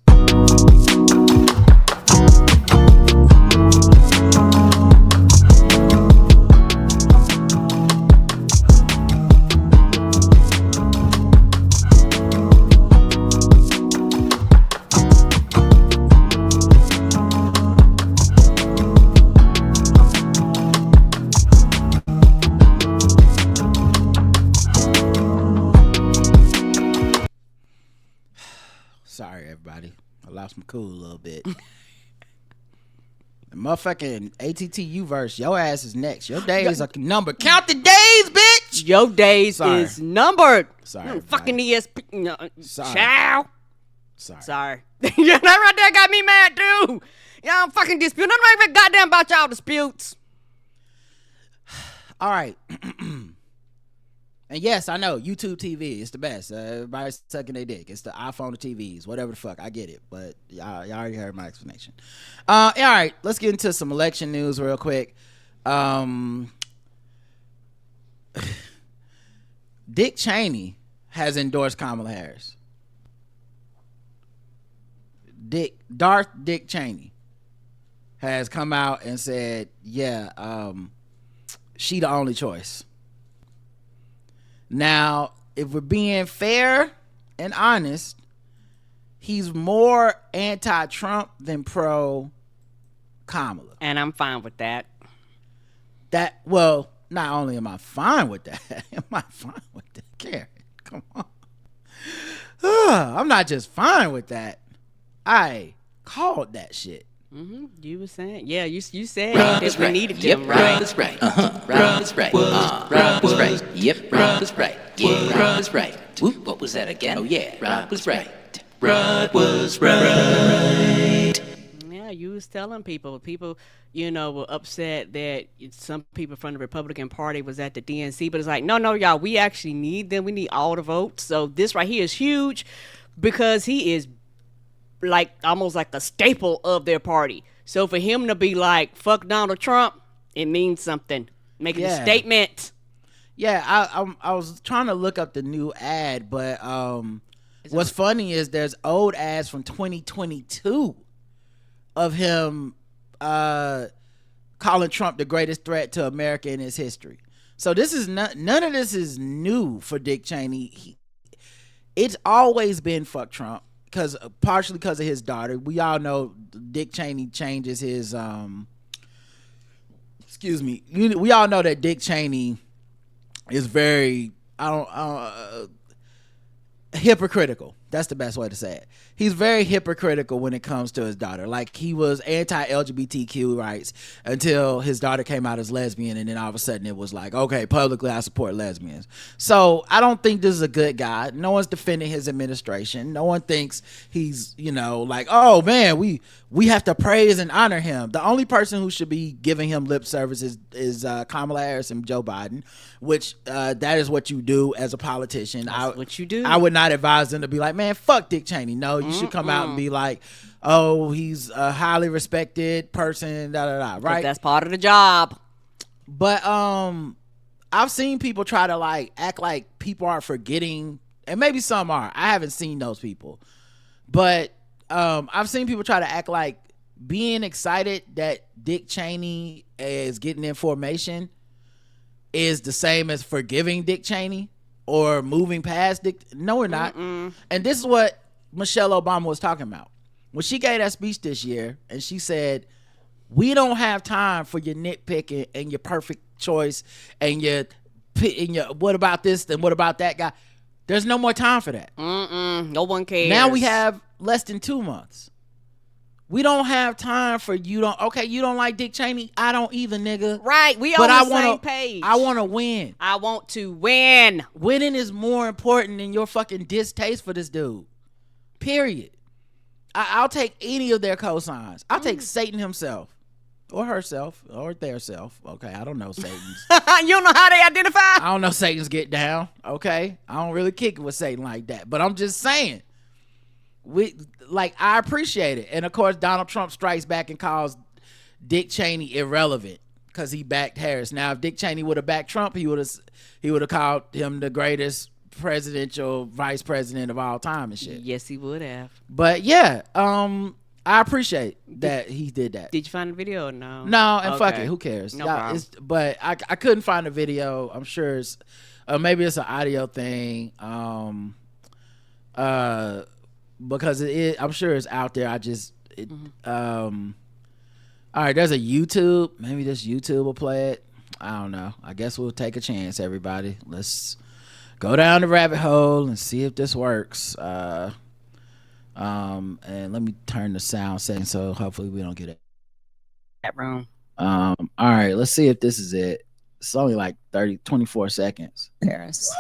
[SPEAKER 2] Sorry, everybody. I lost my cool a little bit. The motherfucking ATTU verse, your ass is next. Your days are numbered. Count the days, bitch.
[SPEAKER 1] Your days is numbered.
[SPEAKER 2] Sorry,
[SPEAKER 1] fucking ESP. No,
[SPEAKER 2] Sorry.
[SPEAKER 1] Chow.
[SPEAKER 2] Sorry.
[SPEAKER 1] Yeah, that right there got me mad too. Y'all fucking dispute. Nobody even goddamn about y'all disputes.
[SPEAKER 2] All right. And yes, I know YouTube TV is the best. Everybody's sucking their dick. It's the iPhone TVs, whatever the fuck. I get it, but y'all already heard my explanation. All right, let's get into some election news real quick. Dick Cheney has endorsed Kamala Harris. Darth Dick Cheney has come out and said, yeah, she the only choice. Now, if we're being fair and honest, he's more anti-Trump than pro-Kamala.
[SPEAKER 1] And I'm fine with that.
[SPEAKER 2] Well, not only am I fine with that, am I fine with that? Karen, come on. I'm not just fine with that. I called that shit.
[SPEAKER 1] Mm-hmm. You were saying, yeah, you said that we needed them, right?
[SPEAKER 4] Rob is right. Rob is right. Rob is right. Yep, Rob is right. Yeah, Rob is right. Whoop, what was that again? Oh yeah, Rob was right. Rob was right.
[SPEAKER 1] Yeah, you was telling people, were upset that some people from the Republican Party was at the DNC, but it's like, no, y'all, we actually need them. We need all the votes. So this right here is huge because he is like almost like a staple of their party. So for him to be like, fuck Donald Trump, it means something. Making a statement.
[SPEAKER 2] Yeah, I was trying to look up the new ad, but what's funny is there's old ads from 2022 of him calling Trump the greatest threat to America in his history. So this is none of this is new for Dick Cheney. It's always been fuck Trump. Partially because of his daughter. We all know Dick Cheney changes his we all know that Dick Cheney is very hypocritical. That's the best way to say it. He's very hypocritical when it comes to his daughter. Like, he was anti-LGBTQ rights until his daughter came out as lesbian, and then all of a sudden it was like, okay, publicly I support lesbians. So I don't think this is a good guy. No one's defending his administration. No one thinks he's, like, oh man, we have to praise and honor him. The only person who should be giving him lip service is Kamala Harris and Joe Biden, which that is what you do as a politician.
[SPEAKER 1] That's what you do.
[SPEAKER 2] I would not advise them to be like, man, fuck Dick Cheney. No, you should come out and be like, oh, he's a highly respected person, right?
[SPEAKER 1] That's part of the job.
[SPEAKER 2] But I've seen people try to like act like people are forgetting, and maybe some are. I haven't seen those people, but I've seen people try to act like being excited that Dick Cheney is getting information is the same as forgiving Dick Cheney or moving past Dick. No, we're not. And this is what Michelle Obama was talking about when she gave that speech this year, and she said, we don't have time for your nitpicking and your perfect choice and your what about this and what about that guy. There's no more time for that.
[SPEAKER 1] No one cares.
[SPEAKER 2] Now we have less than 2 months. We don't have time for you don't like Dick Cheney. I don't either, nigga.
[SPEAKER 1] Right. We on the same page.
[SPEAKER 2] I want to win.
[SPEAKER 1] I want to win.
[SPEAKER 2] Winning is more important than your fucking distaste for this dude. Period. I'll take any of their cosigns. I'll take Satan himself. Or herself. Or their self. Okay, I don't know Satan's.
[SPEAKER 1] You don't know how they identify?
[SPEAKER 2] I don't know Satan's get down. Okay? I don't really kick it with Satan like that. But I'm just saying. I appreciate it. And of course, Donald Trump strikes back and calls Dick Cheney irrelevant because he backed Harris. Now, if Dick Cheney would have backed Trump, he would have called him the greatest presidential vice president of all time and shit.
[SPEAKER 1] Yes, he would have.
[SPEAKER 2] But yeah, I appreciate that he did that.
[SPEAKER 1] Did you find the video or no?
[SPEAKER 2] No, and fuck it, who cares?
[SPEAKER 1] No problem.
[SPEAKER 2] But I couldn't find the video. I'm sure it's maybe it's an audio thing. Because I'm sure it's out there. All right, there's a YouTube. Maybe this YouTube will play it. I don't know. I guess we'll take a chance, everybody. Let's go down the rabbit hole and see if this works. And let me turn the sound setting so hopefully we don't get it.
[SPEAKER 1] That room.
[SPEAKER 2] All right, let's see if this is it. It's only like 24 seconds.
[SPEAKER 5] Harris.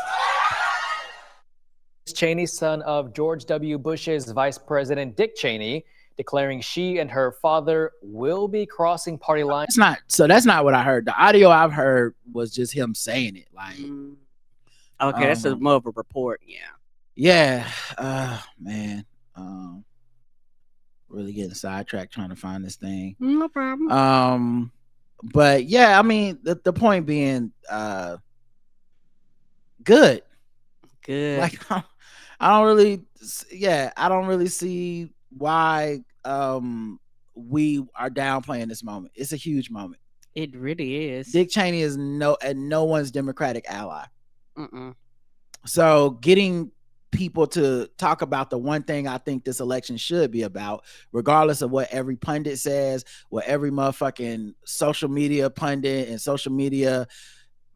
[SPEAKER 6] Cheney, son of George W. Bush's Vice President Dick Cheney, declaring she and her father will be crossing party lines.
[SPEAKER 2] That's not what I heard. The audio I've heard was just him saying it. Like,
[SPEAKER 1] okay, that's more of a report.
[SPEAKER 2] Yeah, man. Really getting sidetracked trying to find this thing.
[SPEAKER 1] No problem.
[SPEAKER 2] But yeah, I mean, the point being, good. Like, I don't really see why we are downplaying this moment. It's a huge moment.
[SPEAKER 1] It really is.
[SPEAKER 2] Dick Cheney is no one's Democratic ally. So getting people to talk about the one thing I think this election should be about, regardless of what every pundit says, what every motherfucking social media pundit and social media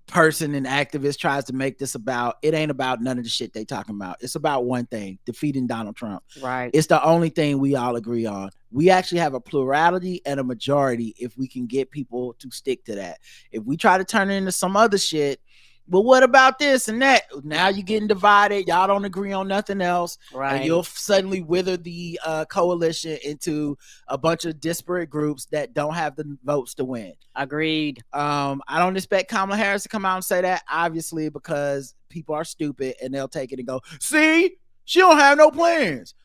[SPEAKER 2] person and activist tries to make this about, it ain't about none of the shit they talking about. It's about one thing: defeating Donald Trump.
[SPEAKER 1] Right.
[SPEAKER 2] It's the only thing we all agree on. We actually have a plurality and a majority if we can get people to stick to that. If we try to turn it into some other shit, but what about this and that? Now you're getting divided. Y'all don't agree on nothing else.
[SPEAKER 1] Right.
[SPEAKER 2] And you'll suddenly wither the coalition into a bunch of disparate groups that don't have the votes to win.
[SPEAKER 1] Agreed.
[SPEAKER 2] I don't expect Kamala Harris to come out and say that, obviously, because people are stupid and they'll take it and go, see, she don't have no plans.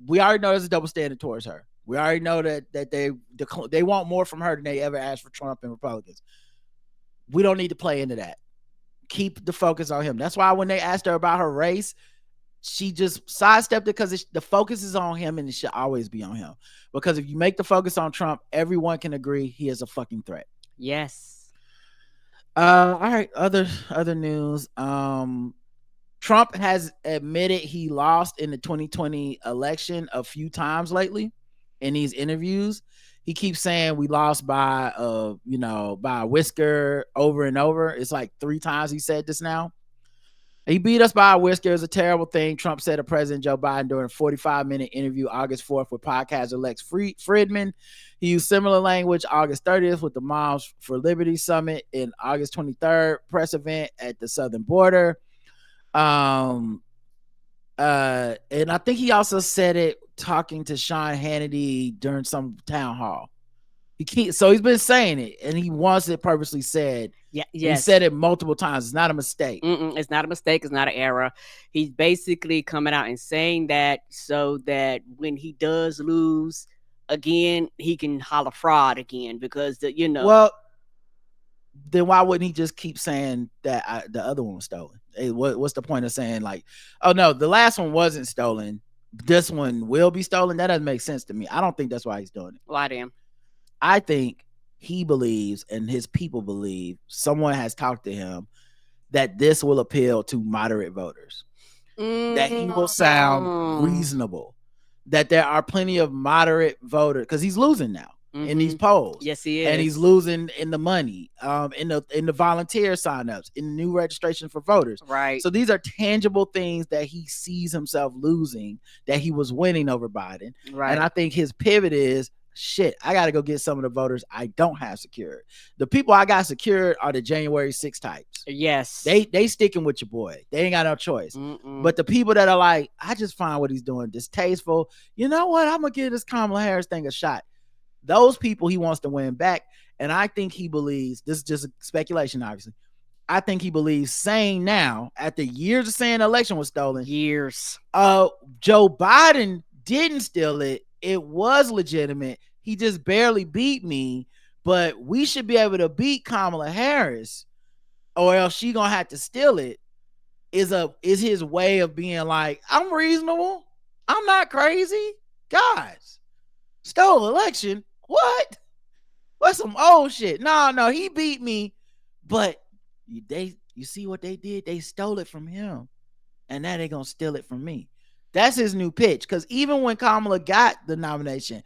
[SPEAKER 2] We already know there's a double standard towards her. We already know that they want more from her than they ever asked for Trump and Republicans. We don't need to play into that. Keep the focus on him. That's why when they asked her about her race, she just sidestepped it, because the focus is on him and it should always be on him. Because if you make the focus on Trump, everyone can agree he is a fucking threat.
[SPEAKER 1] Yes.
[SPEAKER 2] All right. Other news. Trump has admitted he lost in the 2020 election a few times lately in these interviews. He keeps saying we lost by a whisker over and over. It's like 3 times he said this now. He beat us by a whisker. It's a terrible thing, Trump said to President Joe Biden during a 45-minute interview August 4th with podcaster Lex Fridman. He used similar language August 30th with the Moms for Liberty Summit and August 23rd press event at the southern border. And I think he also said it talking to Sean Hannity during some town hall. So he's been saying it, and he wants it purposely said. Yeah, yes. He said it multiple times. It's not a mistake.
[SPEAKER 1] It's not a mistake. It's not an error. He's basically coming out and saying that so that when he does lose again, he can holler fraud again, because
[SPEAKER 2] Well, then why wouldn't he just keep saying that the other one was stolen? Hey, what's the point of saying like, oh no, the last one wasn't stolen, this one will be stolen? That doesn't make sense to me. I don't think that's why he's doing it.
[SPEAKER 1] Why damn?
[SPEAKER 2] I think he believes, and his people believe, someone has talked to him, that this will appeal to moderate voters, that he will sound reasonable, that there are plenty of moderate voters, because he's losing now in these polls.
[SPEAKER 1] Yes, he is.
[SPEAKER 2] And he's losing in the money, in the volunteer signups, in the new registration for voters.
[SPEAKER 1] Right.
[SPEAKER 2] So these are tangible things that he sees himself losing, that he was winning over Biden.
[SPEAKER 1] Right.
[SPEAKER 2] And I think his pivot is, shit, I got to go get some of the voters I don't have secured. The people I got secured are the January 6 types.
[SPEAKER 1] Yes.
[SPEAKER 2] They sticking with your boy. They ain't got no choice. But the people that are like, I just find what he's doing distasteful. You know what? I'm going to give this Kamala Harris thing a shot. Those people he wants to win back. And I think he believes, this is just speculation, obviously. I think he believes saying now, after years of saying the election was stolen, Joe Biden didn't steal it. It was legitimate. He just barely beat me, but we should be able to beat Kamala Harris, or else she gonna have to steal it. Is his way of being like, I'm reasonable. I'm not crazy. Guys, stole election. What? What's some old shit? No, he beat me, but you see what they did? They stole it from him, and now they gonna steal it from me. That's his new pitch. Because even when Kamala got the nomination,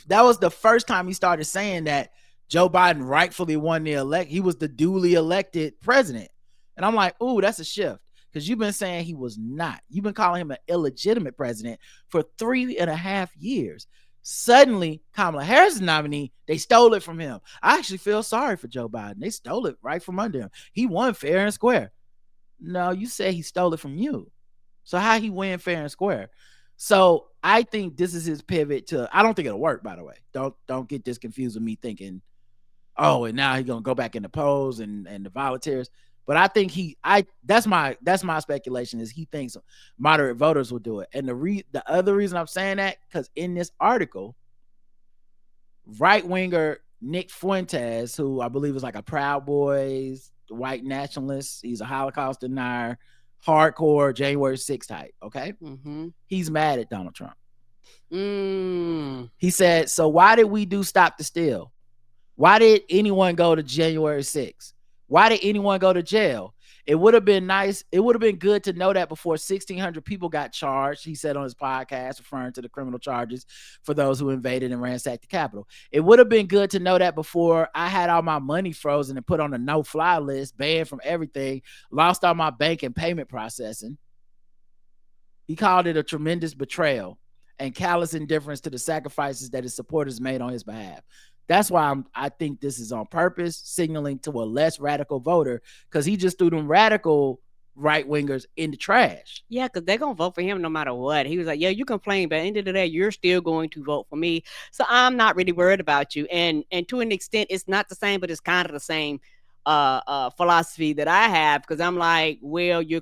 [SPEAKER 2] that was the first time he started saying that Joe Biden rightfully won the elect. He was the duly elected president. And I'm like, ooh, that's a shift. Because you've been saying he was not. You've been calling him an illegitimate president for 3.5 years. Suddenly, Kamala Harris is nominee. They stole it from him. I actually feel sorry for Joe Biden. They stole it right from under him. He won fair and square. No, you said he stole it from you. So how he win fair and square? So I think this is his pivot to. I don't think it'll work. By the way, don't get this confused with me thinking, oh, and now he's gonna go back in the polls and the volunteers. But I think that's my speculation is he thinks moderate voters will do it. And the other reason I'm saying that, because in this article, right winger Nick Fuentes, who I believe is like a Proud Boys white nationalist, he's a Holocaust denier, hardcore January 6th type. Okay, he's mad at Donald Trump. He said, "So why did we do Stop the Steal? Why did anyone go to January 6th? Why did anyone go to jail? It would have been nice. It would have been good to know that before 1,600 people got charged," he said on his podcast, referring to the criminal charges for those who invaded and ransacked the Capitol. "It would have been good to know that before I had all my money frozen and put on a no-fly list, banned from everything, lost all my bank and payment processing." He called it a tremendous betrayal and callous indifference to the sacrifices that his supporters made on his behalf. That's why I think this is on purpose, signaling to a less radical voter, because he just threw them radical right wingers in the trash.
[SPEAKER 1] Yeah, because they're going to vote for him no matter what. He was like, yeah, you complain, but at the end of the day, you're still going to vote for me. So I'm not really worried about you. And to an extent, it's not the same, but it's kind of the same philosophy that I have, because I'm like, well, you're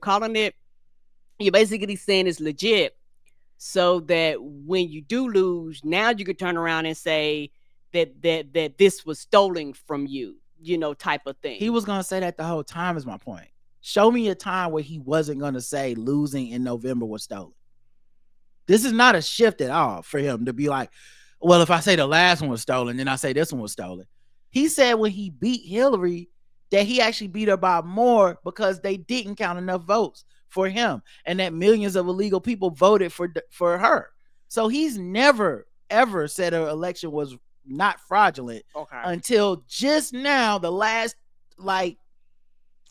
[SPEAKER 1] basically saying it's legit, so that when you do lose, now you can turn around and say that this was stolen from you, type of thing.
[SPEAKER 2] He was going to say that the whole time is my point. Show me a time where he wasn't going to say losing in November was stolen. This is not a shift at all for him to be like, well, if I say the last one was stolen, then I say this one was stolen. He said when he beat Hillary that he actually beat her by more because they didn't count enough votes for him, and that millions of illegal people voted for her. So he's never, ever said her election was not fraudulent until just now, the last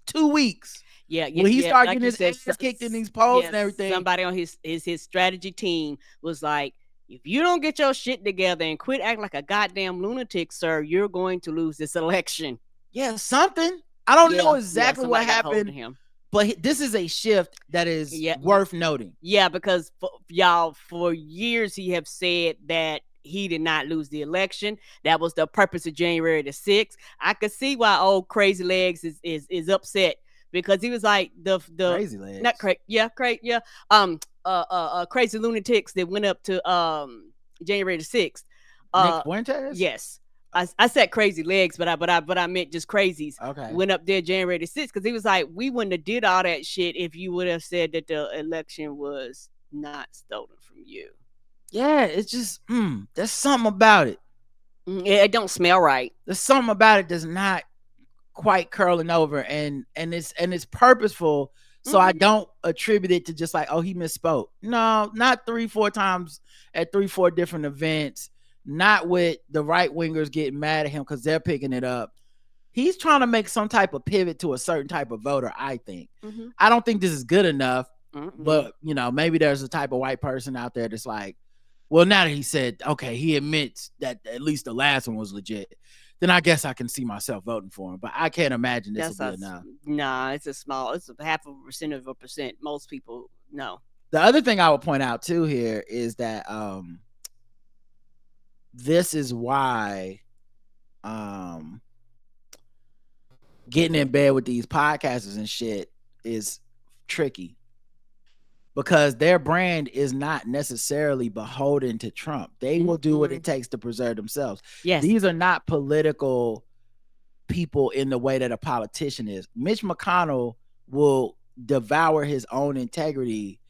[SPEAKER 2] 2 weeks.
[SPEAKER 1] Yeah,
[SPEAKER 2] when he started getting his ass kicked in these polls and everything.
[SPEAKER 1] Somebody on his strategy team was like, if you don't get your shit together and quit acting like a goddamn lunatic, sir, you're going to lose this election.
[SPEAKER 2] Yeah, something. I don't know exactly what happened to him. But this is a shift that is worth noting.
[SPEAKER 1] Yeah, because for years he have said that he did not lose the election. That was the purpose of January the 6th. I could see why old Crazy Legs is upset, because he was like the
[SPEAKER 2] Crazy Legs.
[SPEAKER 1] Not crazy lunatics that went up to January the 6th.
[SPEAKER 2] Nick Fuentes?
[SPEAKER 1] Yes. I said Crazy Legs, but I meant just crazies.
[SPEAKER 2] Okay.
[SPEAKER 1] Went up there January the 6th, because he was like, we wouldn't have did all that shit if you would have said that the election was not stolen from you.
[SPEAKER 2] Yeah, it's just there's something about it.
[SPEAKER 1] It don't smell right.
[SPEAKER 2] There's something about it that's not quite curling over, and it's purposeful. So I don't attribute it to just like, oh, he misspoke. No, not 3-4 times at 3-4 different events. Not with the right wingers getting mad at him because they're picking it up. He's trying to make some type of pivot to a certain type of voter, I think. I don't think this is good enough, but maybe there's a type of white person out there that's like, well, now that he said, okay, he admits that at least the last one was legit, then I guess I can see myself voting for him. But I can't imagine this will be enough.
[SPEAKER 1] Nah, it's a 0.5% of a percent. Most people, no.
[SPEAKER 2] The other thing I would point out too here is that this is why getting in bed with these podcasters and shit is tricky, because their brand is not necessarily beholden to Trump. They will do what it takes to preserve themselves.
[SPEAKER 1] Yes.
[SPEAKER 2] These are not political people in the way that a politician is. Mitch McConnell will devour his own integrity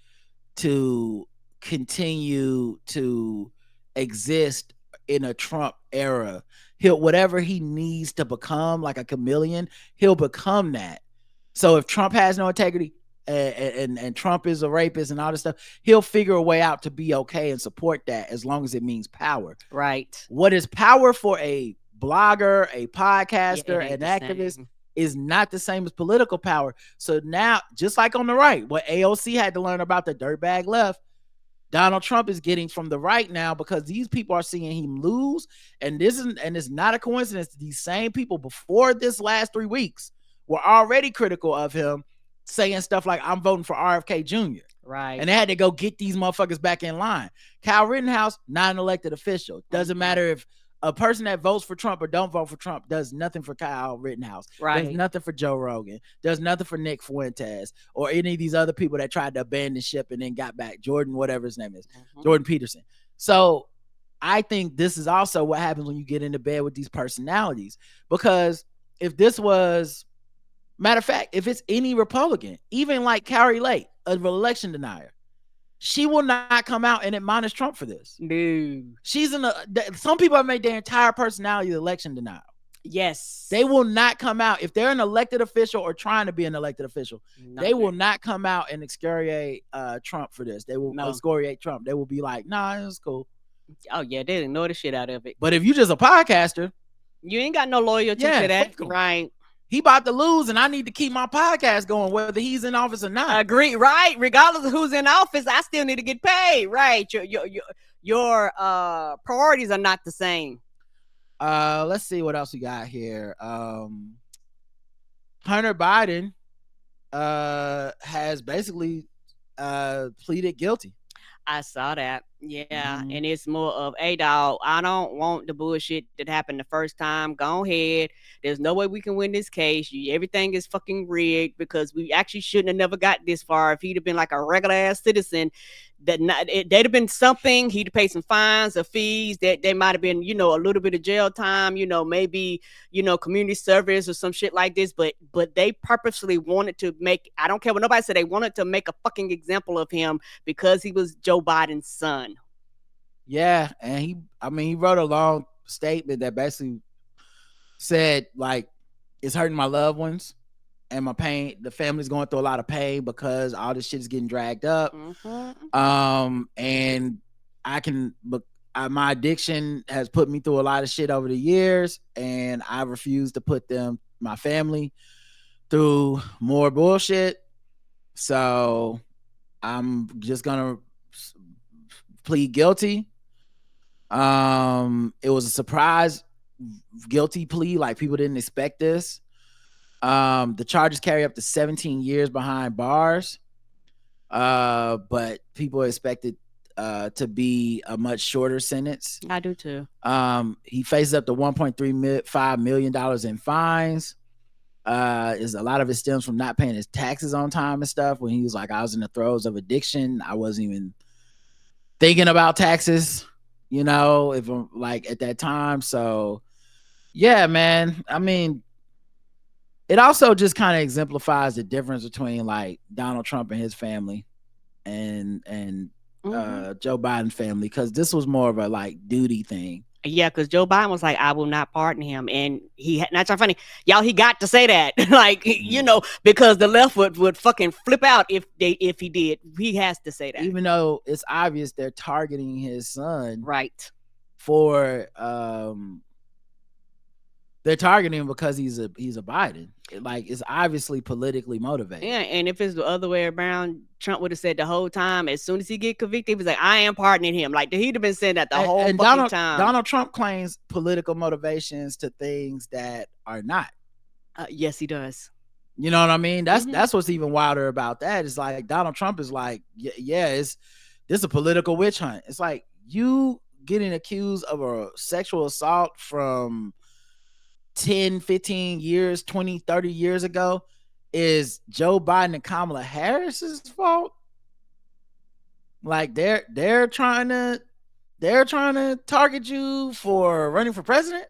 [SPEAKER 2] to continue to exist in a Trump era. Whatever he needs to become, like a chameleon, he'll become that. So if Trump has no integrity and Trump is a rapist and all this stuff, he'll figure a way out to be okay and support that, as long as it means power.
[SPEAKER 1] Right.
[SPEAKER 2] What is power for a blogger, a podcaster, an activist is not the same as political power. So now, just like on the right, what AOC had to learn about the dirtbag left, Donald Trump is getting from the right now because these people are seeing him lose. And it's not a coincidence. These same people before this last 3 weeks were already critical of him, saying stuff like, I'm voting for RFK Jr.
[SPEAKER 1] Right.
[SPEAKER 2] And they had to go get these motherfuckers back in line. Kyle Rittenhouse, not an elected official. Doesn't matter if a person that votes for Trump or don't vote for Trump does nothing for Kyle Rittenhouse.
[SPEAKER 1] Right.
[SPEAKER 2] Does nothing for Joe Rogan. Does nothing for Nick Fuentes or any of these other people that tried to abandon ship and then got back. Jordan, whatever his name is. Jordan Peterson. So I think this is also what happens when you get into bed with these personalities. Because if this was, matter of fact, if it's any Republican, even like Carrie Lake, an election denier, she will not come out and admonish Trump for this.
[SPEAKER 1] No.
[SPEAKER 2] She's some people have made their entire personality election denial.
[SPEAKER 1] Yes.
[SPEAKER 2] They will not come out. If they're an elected official or trying to be an elected official, they will not come out and excoriate Trump for this. They will excoriate Trump. They will be like, nah, it's cool.
[SPEAKER 1] Oh, yeah, they ignore the shit out of it.
[SPEAKER 2] But if you just a podcaster,
[SPEAKER 1] you ain't got no loyalty to that. Right.
[SPEAKER 2] He about to lose, and I need to keep my podcast going, whether he's in office or not.
[SPEAKER 1] Agree, right? Regardless of who's in office, I still need to get paid, right? Your priorities are not the same.
[SPEAKER 2] Let's see what else we got here. Hunter Biden has basically pleaded guilty.
[SPEAKER 1] I saw that. Yeah. And it's more of, hey, dog, I don't want the bullshit that happened the first time. Go ahead. There's no way we can win this case. Everything is fucking rigged because we actually shouldn't have never got this far. If he'd have been like a regular ass citizen, they'd have been something. He'd have paid some fines or fees. That they might have been, a little bit of jail time, maybe, community service or some shit like this. But they purposely wanted to make, I don't care what nobody said, they wanted to make a fucking example of him because he was Joe Biden's son.
[SPEAKER 2] Yeah, and he wrote a long statement that basically said, like, it's hurting my loved ones and my pain. The family's going through a lot of pain because all this shit is getting dragged up. And my addiction has put me through a lot of shit over the years, and I refuse to put my family through more bullshit. So I'm just gonna plead guilty. It was a surprise guilty plea. Like, people didn't expect this. The charges carry up to 17 years behind bars. But people expected to be a much shorter sentence.
[SPEAKER 1] I do too.
[SPEAKER 2] He faces up to $1.35 million in fines. Is a lot of it stems from not paying his taxes on time and stuff. When he was like, I was in the throes of addiction, I wasn't even thinking about taxes, if I'm like at that time. So yeah, man. I mean, it also just kind of exemplifies the difference between like Donald Trump and his family and Joe Biden's family, because this was more of a like duty thing.
[SPEAKER 1] Yeah, because Joe Biden was like, I will not pardon him. And that's so funny. Y'all, he got to say that. Like, because the left would fucking flip out if he did. He has to say that.
[SPEAKER 2] Even though it's obvious they're targeting his son.
[SPEAKER 1] Right.
[SPEAKER 2] For they're targeting him because he's a Biden. Like, it's obviously politically motivated.
[SPEAKER 1] Yeah, and if it's the other way around, Trump would have said the whole time, as soon as he get convicted, he was like, I am pardoning him. Like, he'd have been saying that the whole fucking time.
[SPEAKER 2] Donald Trump claims political motivations to things that are not.
[SPEAKER 1] Yes, he does.
[SPEAKER 2] You know what I mean? That's what's even wilder about that. It's like Donald Trump is like, this is a political witch hunt. It's like, you getting accused of a sexual assault from 10, 15 years, 20, 30 years ago is Joe Biden and Kamala Harris's fault. Like, they're trying to target you for running for president.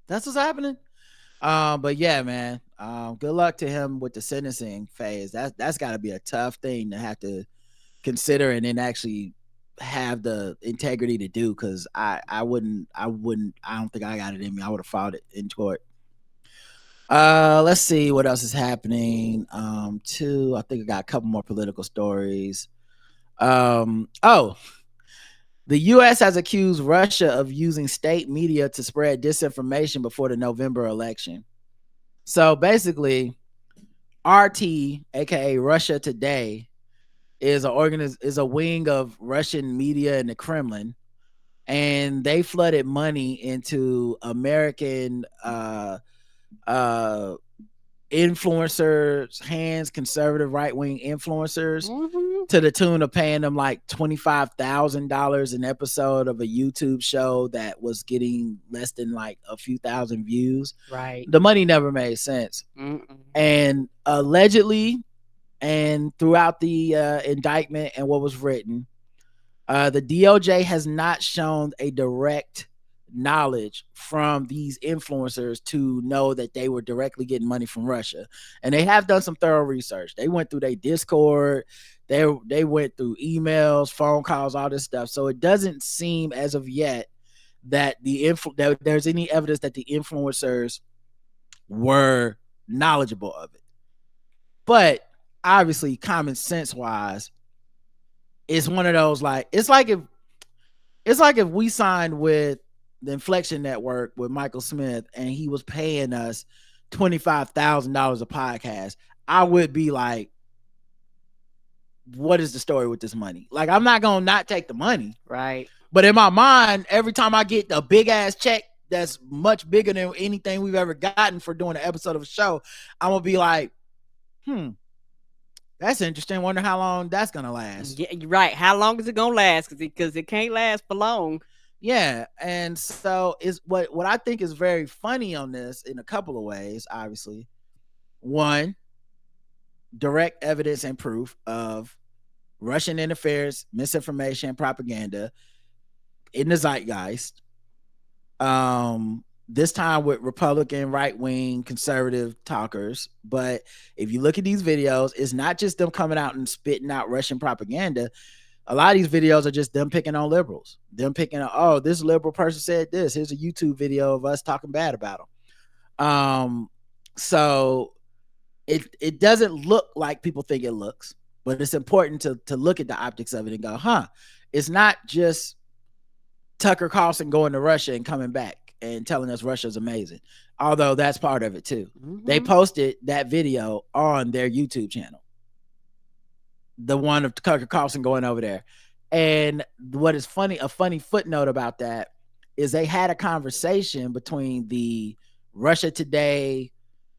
[SPEAKER 2] That's what's happening. But yeah, man, good luck to him with the sentencing phase. That's got to be a tough thing to have to consider and then actually have the integrity to do, because I don't think I got it in me. I would have filed it in court. Let's see what else is happening. I think I got a couple more political stories. The U.S. has accused Russia of using state media to spread disinformation before the November election. So basically, RT, aka Russia Today, is a wing of Russian media in the Kremlin, and they flooded money into American influencers' hands, conservative right wing influencers, to the tune of paying them like $25,000 an episode of a YouTube show that was getting less than like a few thousand views.
[SPEAKER 1] Right.
[SPEAKER 2] The money never made sense. And allegedly, and throughout the indictment and what was written, the DOJ has not shown a direct knowledge from these influencers to know that they were directly getting money from Russia. And they have done some thorough research. They went through their Discord, they went through emails, phone calls, all this stuff. So it doesn't seem as of yet that that there's any evidence that the influencers were knowledgeable of it. But obviously, common sense wise, it's one of those like it's like if we signed with the Inflection Network with Michael Smith and he was paying us $25,000 a podcast, I would be like, what is the story with this money? Like, I'm not gonna not take the money,
[SPEAKER 1] right?
[SPEAKER 2] But in my mind, every time I get a big ass check that's much bigger than anything we've ever gotten for doing an episode of a show, I'm gonna be like, that's interesting. Wonder how long that's gonna last.
[SPEAKER 1] Yeah, right. How long is it gonna last? Because it can't last for long.
[SPEAKER 2] Yeah, and so is what I think is very funny on this in a couple of ways. Obviously, one, direct evidence and proof of Russian interference, misinformation, propaganda in the zeitgeist. This time with Republican, right-wing, conservative talkers. But if you look at these videos, it's not just them coming out and spitting out Russian propaganda. A lot of these videos are just them picking on liberals. Them picking on, oh, this liberal person said this. Here's a YouTube video of us talking bad about them. So it doesn't look like people think it looks, but it's important to look at the optics of it and go, it's not just Tucker Carlson going to Russia and coming back and telling us Russia's amazing. Although that's part of it too. They posted that video on their YouTube channel. The one of Tucker Carlson going over there. And what is funny, a funny footnote about that is they had a conversation between the Russia Today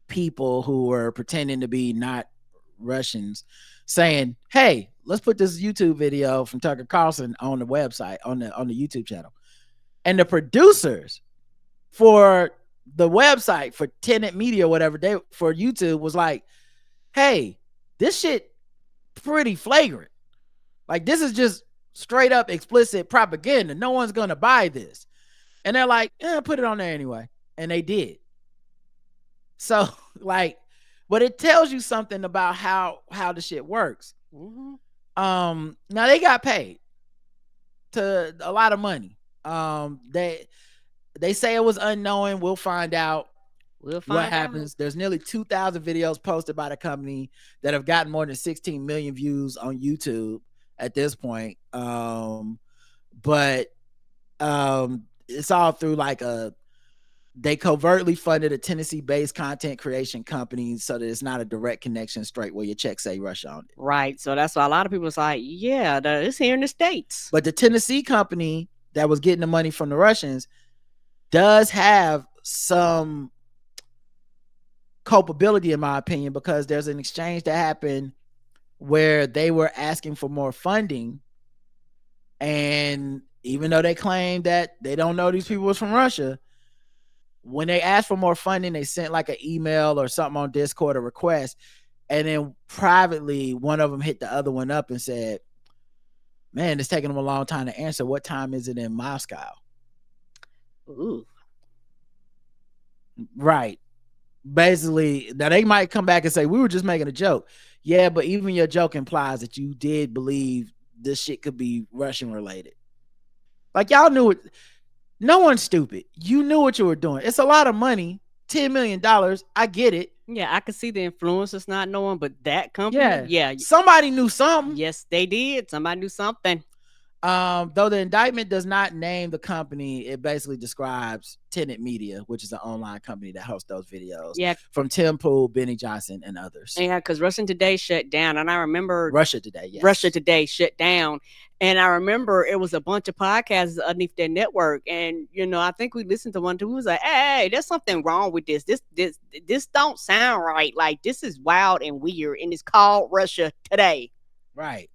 [SPEAKER 2] people who were pretending to be not Russians, saying, hey, let's put this YouTube video from Tucker Carlson on the website, on the YouTube channel. And the producers for the website, for Tenet Media, whatever, for YouTube was like, hey, this shit pretty flagrant. Like, this is just straight up explicit propaganda. No one's gonna buy this. And they're like, put it on there anyway. And they did. So, like, but it tells you something about how the shit works. Now they got paid to a lot of money. They say it was unknowing. We'll find out. What happens. There's nearly 2,000 videos posted by the company that have gotten more than 16 million views on YouTube at this point. But it's all through like they covertly funded a Tennessee-based content creation company so that it's not a direct connection straight where your check say Russia on it.
[SPEAKER 1] Right. So that's why a lot of people say, yeah, it's here in the States.
[SPEAKER 2] But the Tennessee company that was getting the money from the Russians does have some culpability, in my opinion, because there's an exchange that happened where they were asking for more funding, and even though they claimed that they don't know these people was from Russia, when they asked for more funding, they sent like an email or something on Discord, a request, and then privately one of them hit the other one up and said, man, it's taking them a long time to answer. What time is it in Moscow?
[SPEAKER 1] Ooh.
[SPEAKER 2] Right. Basically, now they might come back and say, we were just making a joke. Yeah, but even your joke implies that you did believe this shit could be Russian related. Like, y'all knew it. No one's stupid. You knew what you were doing. It's a lot of money. $10 million. I get it.
[SPEAKER 1] Yeah, I could see the influencers not knowing, but that company, yeah.
[SPEAKER 2] Somebody knew something.
[SPEAKER 1] Yes, they did. Somebody knew something.
[SPEAKER 2] Though the indictment does not name the company, it basically describes Tenet Media, which is an online company that hosts those videos.
[SPEAKER 1] Yeah.
[SPEAKER 2] From Tim Pool, Benny Johnson, and others.
[SPEAKER 1] Yeah, because Russia Today shut down, and I remember
[SPEAKER 2] Russia Today, yes.
[SPEAKER 1] Russia Today shut down, and I remember it was a bunch of podcasts underneath their network, and I think we listened to one too. We was like, "Hey, there's something wrong with this. This don't sound right. Like this is wild and weird, and it's called Russia Today."
[SPEAKER 2] Right.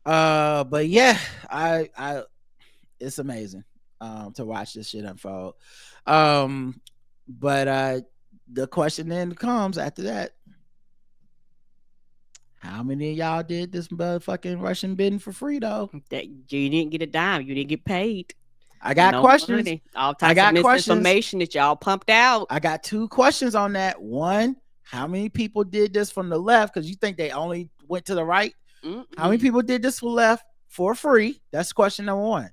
[SPEAKER 2] But yeah, I it's amazing to watch this shit unfold. But the question then comes after that. How many of y'all did this motherfucking Russian bidding for free though?
[SPEAKER 1] That you didn't get a dime, you didn't get paid.
[SPEAKER 2] I got questions.
[SPEAKER 1] Money. All types of misinformation that y'all pumped out.
[SPEAKER 2] I got 2 questions on that. One, how many people did this from the left? Because you think they only went to the right. How many people did this for left for free? That's question number 1.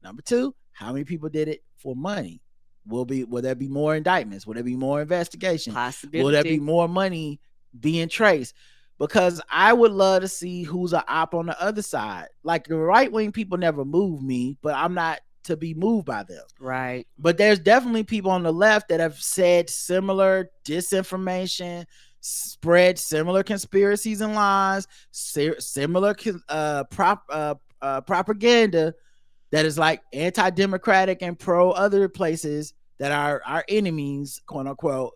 [SPEAKER 2] Number 2, how many people did it for money? Will there be more indictments? Will there be more investigation?
[SPEAKER 1] Possibility.
[SPEAKER 2] Will there be more money being traced? Because I would love to see who's an op on the other side. Like the right wing people never move me, but I'm not to be moved by them.
[SPEAKER 1] Right.
[SPEAKER 2] But there's definitely people on the left that have said similar disinformation, spread similar conspiracies and lies, similar propaganda that is like anti-democratic and pro other places that are our enemies, quote unquote.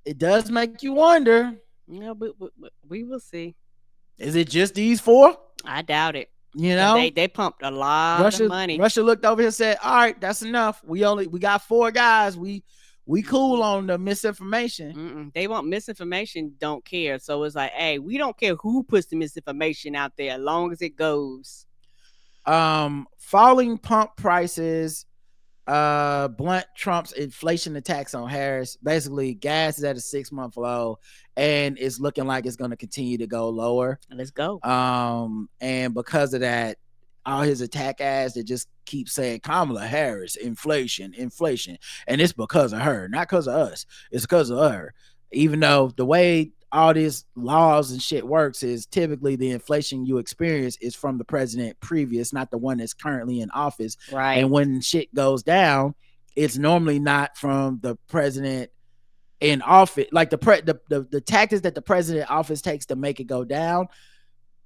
[SPEAKER 2] It does make you wonder.
[SPEAKER 1] But we will see.
[SPEAKER 2] Is it just these 4?
[SPEAKER 1] I doubt it. They pumped a lot of money.
[SPEAKER 2] Russia looked over here and said, "All right, that's enough. We got 4 guys. We cool on the misinformation."
[SPEAKER 1] They want misinformation, don't care. So it's like, hey, we don't care who puts the misinformation out there, as long as it goes.
[SPEAKER 2] Falling pump prices blunt Trump's inflation attacks on Harris. Basically, gas is at a 6-month low, and it's looking like it's going to continue to go lower.
[SPEAKER 1] Let's go.
[SPEAKER 2] And because of that, all his attack ads, they just keep saying Kamala Harris, inflation, and it's because of her, not because of us. It's because of her. Even though the way all these laws and shit works is typically the inflation you experience is from the president previous, not the one that's currently in office.
[SPEAKER 1] Right.
[SPEAKER 2] And when shit goes down, it's normally not from the president in office. Like the tactics that the president office takes to make it go down,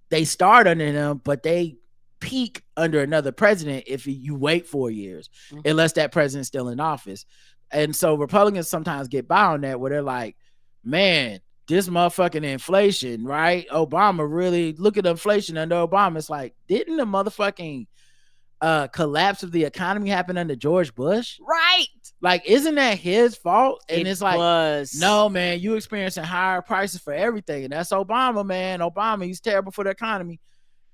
[SPEAKER 2] they start under them, but they peak under another president if you wait 4 years, unless that president's still in office. And so Republicans sometimes get by on that, where they're like, man, this motherfucking inflation, right? Obama really, look at the inflation under Obama. It's like, didn't the motherfucking collapse of the economy happen under George Bush?
[SPEAKER 1] Right.
[SPEAKER 2] Like, isn't that his fault? And it's like,
[SPEAKER 1] was.
[SPEAKER 2] No, man, you experiencing higher prices for everything. And that's Obama, man. Obama, he's terrible for the economy.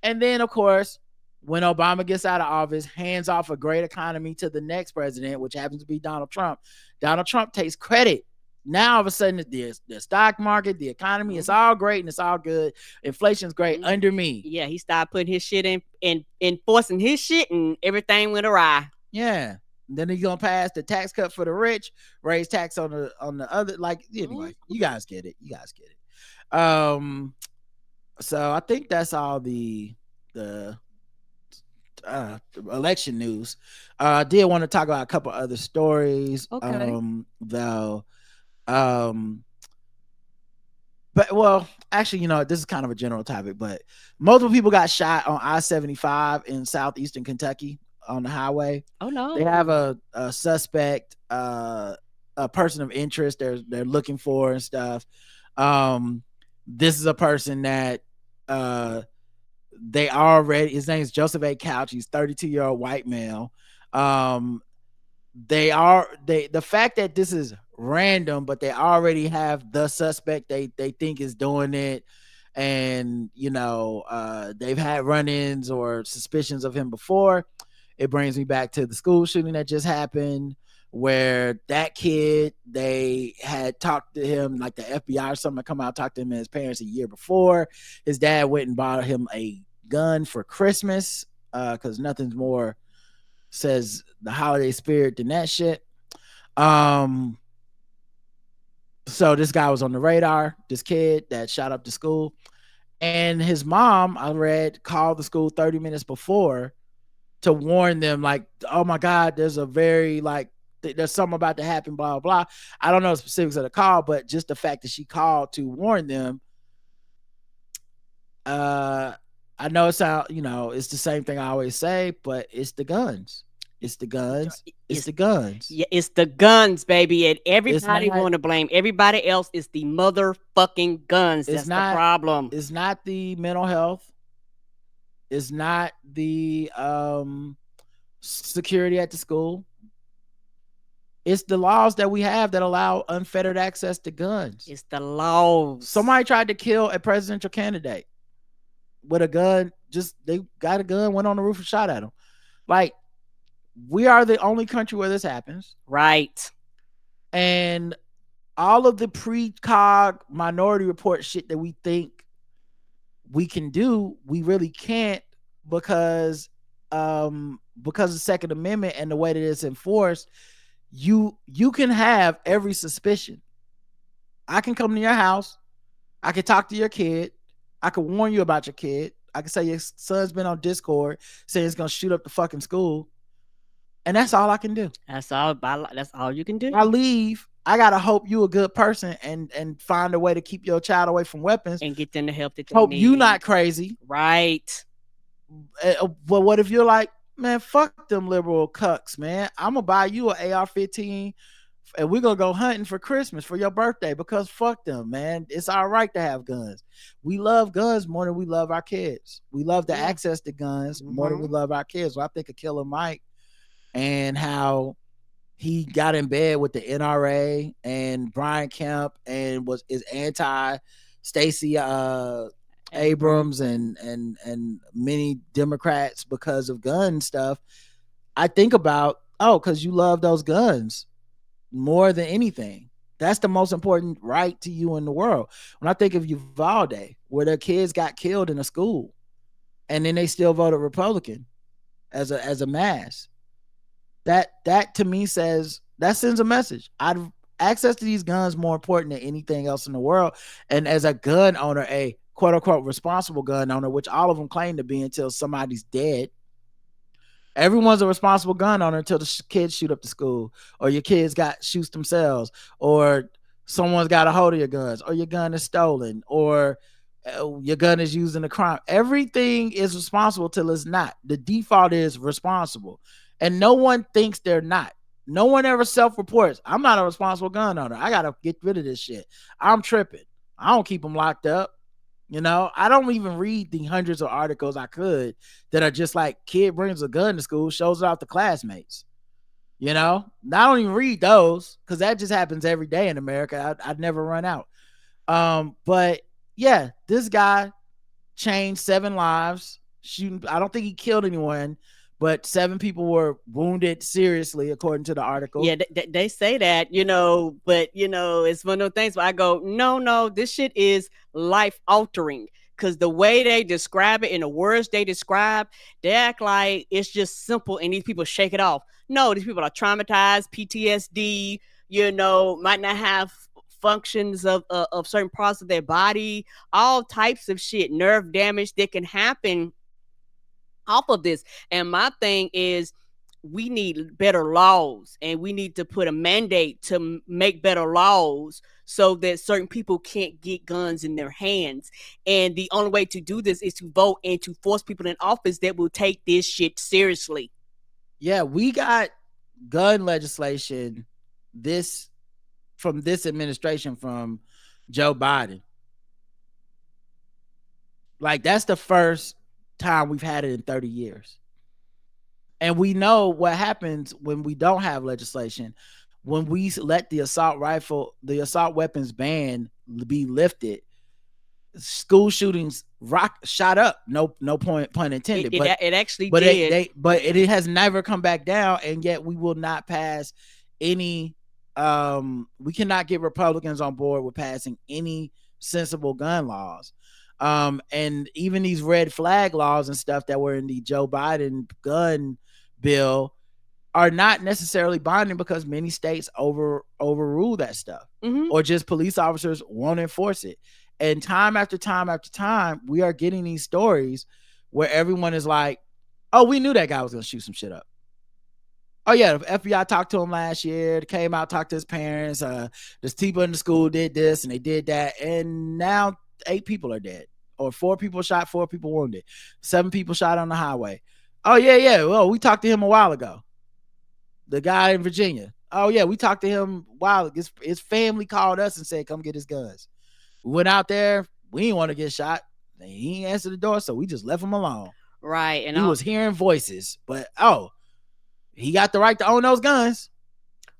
[SPEAKER 2] And then, of course, when Obama gets out of office, hands off a great economy to the next president, which happens to be Donald Trump. Donald Trump takes credit. Now, all of a sudden, the stock market, the economy, it's all great and it's all good. Inflation's great under me.
[SPEAKER 1] Yeah, he started putting his shit in enforcing his shit, and everything went awry.
[SPEAKER 2] Yeah. And then he's gonna pass the tax cut for the rich, raise tax on the other. Like, anyway, you guys get it. So I think that's all the election news. I did want to talk about a couple other stories.
[SPEAKER 1] Okay.
[SPEAKER 2] Though. But well, actually, this is kind of a general topic, but multiple people got shot on I-75 in southeastern Kentucky on the highway.
[SPEAKER 1] Oh no.
[SPEAKER 2] They have a suspect, a person of interest they're looking for and stuff. This is a person that his name is Joseph A. Couch. He's 32-year-old white male. The fact that this is random, but they already have the suspect they think is doing it, and they've had run-ins or suspicions of him before. It brings me back to the school shooting that just happened, where that kid, they had talked to him, like the FBI or something, come out, talk to him and his parents a year before. His dad went and bought him a gun for Christmas, because nothing's more says the holiday spirit than that shit. So this guy was on the radar, this kid that shot up the school, And his mom, I read, called the school 30 minutes before to warn them, like, oh my God, there's a very there's something about to happen, blah, blah. I don't know the specifics of the call, but just the fact that she called to warn them. I know it's it's the same thing I always say, but it's the guns. It's the guns. It's the guns.
[SPEAKER 1] Yeah, it's the guns, baby, and
[SPEAKER 2] It's
[SPEAKER 1] everybody
[SPEAKER 2] not-
[SPEAKER 1] want to blame everybody else. It's the motherfucking guns.
[SPEAKER 2] It's
[SPEAKER 1] That's
[SPEAKER 2] not-
[SPEAKER 1] the problem.
[SPEAKER 2] It's not the mental health. It's not the security at the school. It's the laws that we have that allow unfettered access to guns.
[SPEAKER 1] It's the laws.
[SPEAKER 2] Somebody tried to kill a presidential candidate with a gun. Just they got a gun, went on the roof and shot at him. Like, we are the only country where this happens.
[SPEAKER 1] Right.
[SPEAKER 2] And all of the precog Minority Report shit that we think we can do, we really can't because the Second Amendment and the way that it's enforced. You can have every suspicion. I can come to your house. I can talk to your kid. I can warn you about your kid. I can say your son's been on Discord saying he's gonna shoot up the fucking school, and that's all I can do.
[SPEAKER 1] That's all. That's all you can do.
[SPEAKER 2] I leave. I gotta hope you a good person and find a way to keep your child away from weapons
[SPEAKER 1] and get them the help that they
[SPEAKER 2] hope
[SPEAKER 1] need.
[SPEAKER 2] you not crazy.
[SPEAKER 1] Right.
[SPEAKER 2] But what if you're like, man, fuck them liberal cucks, man. I'm gonna buy you an AR-15 and we're gonna go hunting for Christmas for your birthday because fuck them, man. It's all right to have guns. We love guns more than we love our kids. We love the access to guns more than we love our kids. So I think of Killer Mike and how he got in bed with the NRA and Brian Kemp and is anti Stacey Abrams and many Democrats because of gun stuff. I think about, because you love those guns more than anything. That's the most important right to you in the world. When I think of Uvalde, where their kids got killed in a school, and then they still voted Republican as a mass, that to me says, that sends a message. Access to these guns more important than anything else in the world. And as a gun owner, a quote unquote responsible gun owner, which all of them claim to be until somebody's dead. Everyone's a responsible gun owner until the kids shoot up the school, or your kids shoots themselves, or someone's got a hold of your guns, or your gun is stolen, or your gun is used in a crime. Everything is responsible till it's not. The default is responsible, and no one thinks they're not. No one ever self-reports, I'm not a responsible gun owner. I gotta get rid of this shit. I'm tripping. I don't keep them locked up. I don't even read the hundreds of articles I could that are just like, kid brings a gun to school, shows it off to classmates. I don't even read those because that just happens every day in America. I'd never run out. But yeah, this guy changed 7 lives shooting. I don't think he killed anyone, but 7 people were wounded seriously, according to the article.
[SPEAKER 1] Yeah, they say that, but it's one of those things where I go, no, this shit is life altering. Because the way they describe it in the words they describe, they act like it's just simple and these people shake it off. No, these people are traumatized, PTSD, might not have functions of certain parts of their body, all types of shit, nerve damage that can happen off of this. And my thing is, we need better laws, and we need to put a mandate to make better laws so that certain people can't get guns in their hands. And the only way to do this is to vote and to force people in office that will take this shit seriously.
[SPEAKER 2] Yeah, we got gun legislation from this administration, from Joe Biden. Like, that's the first time we've had it in 30 years. And we know what happens when we don't have legislation. When we let the assault weapons ban be lifted, school shootings shot up. No pun intended.
[SPEAKER 1] It actually did.
[SPEAKER 2] But it has never come back down, and yet we will not pass any. We cannot get Republicans on board with passing any sensible gun laws. And even these red flag laws and stuff that were in the Joe Biden gun bill are not necessarily binding because many states overrule that stuff, or just police officers won't enforce it. And time after time after time, we are getting these stories where everyone is like, oh, we knew that guy was going to shoot some shit up. Oh, yeah, the FBI talked to him last year. They came out, talked to his parents. There's people in the school did this and they did that. And now 8 people are dead. Or 4 people shot, 4 people wounded. 7 people shot on the highway. Oh, yeah. Well, we talked to him a while ago. The guy in Virginia. Oh, yeah, we talked to him a while ago. His family called us and said, come get his guns. We went out there. We didn't want to get shot. He didn't answer the door, so we just left him alone.
[SPEAKER 1] Right. And
[SPEAKER 2] he was hearing voices, but he got the right to own those guns.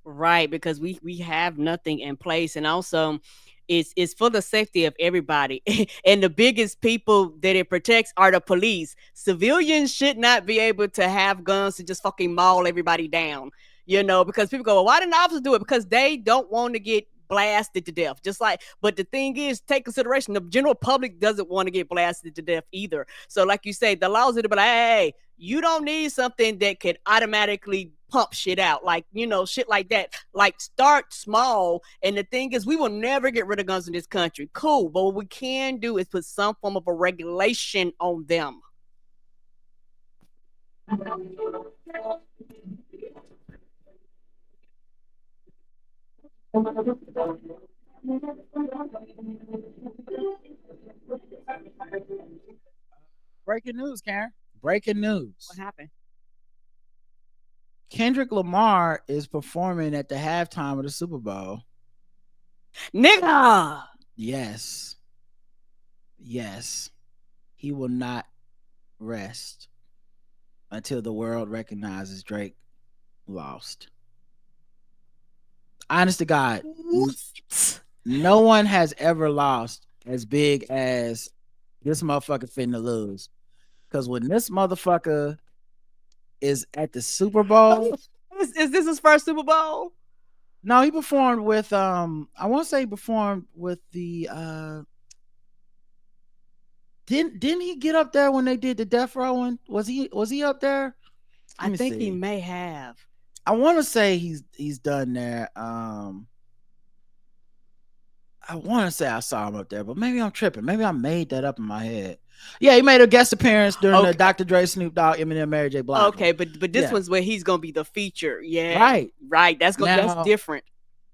[SPEAKER 1] Right, because we have nothing in place. And also it's for the safety of everybody. And the biggest people that it protects are the police. Civilians should not be able to have guns to just fucking maul everybody down, because people go, well, why didn't the officers do it? Because they don't want to get blasted to death. But the thing is, take consideration, the general public doesn't want to get blasted to death either. So like you say, the laws are to be like, hey, you don't need something that could automatically pump shit out, like, shit like that. Like, start small. And the thing is, we will never get rid of guns in this country. Cool. But what we can do is put some form of a regulation on them.
[SPEAKER 2] Breaking news, Karen. Breaking news.
[SPEAKER 1] What happened?
[SPEAKER 2] Kendrick Lamar is performing at the halftime of the Super Bowl.
[SPEAKER 1] Nigga!
[SPEAKER 2] Yes. He will not rest until the world recognizes Drake lost. Honest to God, no one has ever lost as big as this motherfucker finna lose. Because when this motherfucker is at the Super Bowl.
[SPEAKER 1] Is this his first Super Bowl?
[SPEAKER 2] No, he performed with I want to say he performed with the didn't he get up there when they did the Death Row one? Was he up there?
[SPEAKER 1] I think he may have.
[SPEAKER 2] I want to say he's done there. I want to say I saw him up there, but maybe I'm tripping. Maybe I made that up in my head. Yeah, he made a guest appearance during the Dr. Dre, Snoop Dogg, Eminem, Mary J. Blige.
[SPEAKER 1] Okay, but this one's where he's gonna be the feature. Yeah,
[SPEAKER 2] right.
[SPEAKER 1] That's different.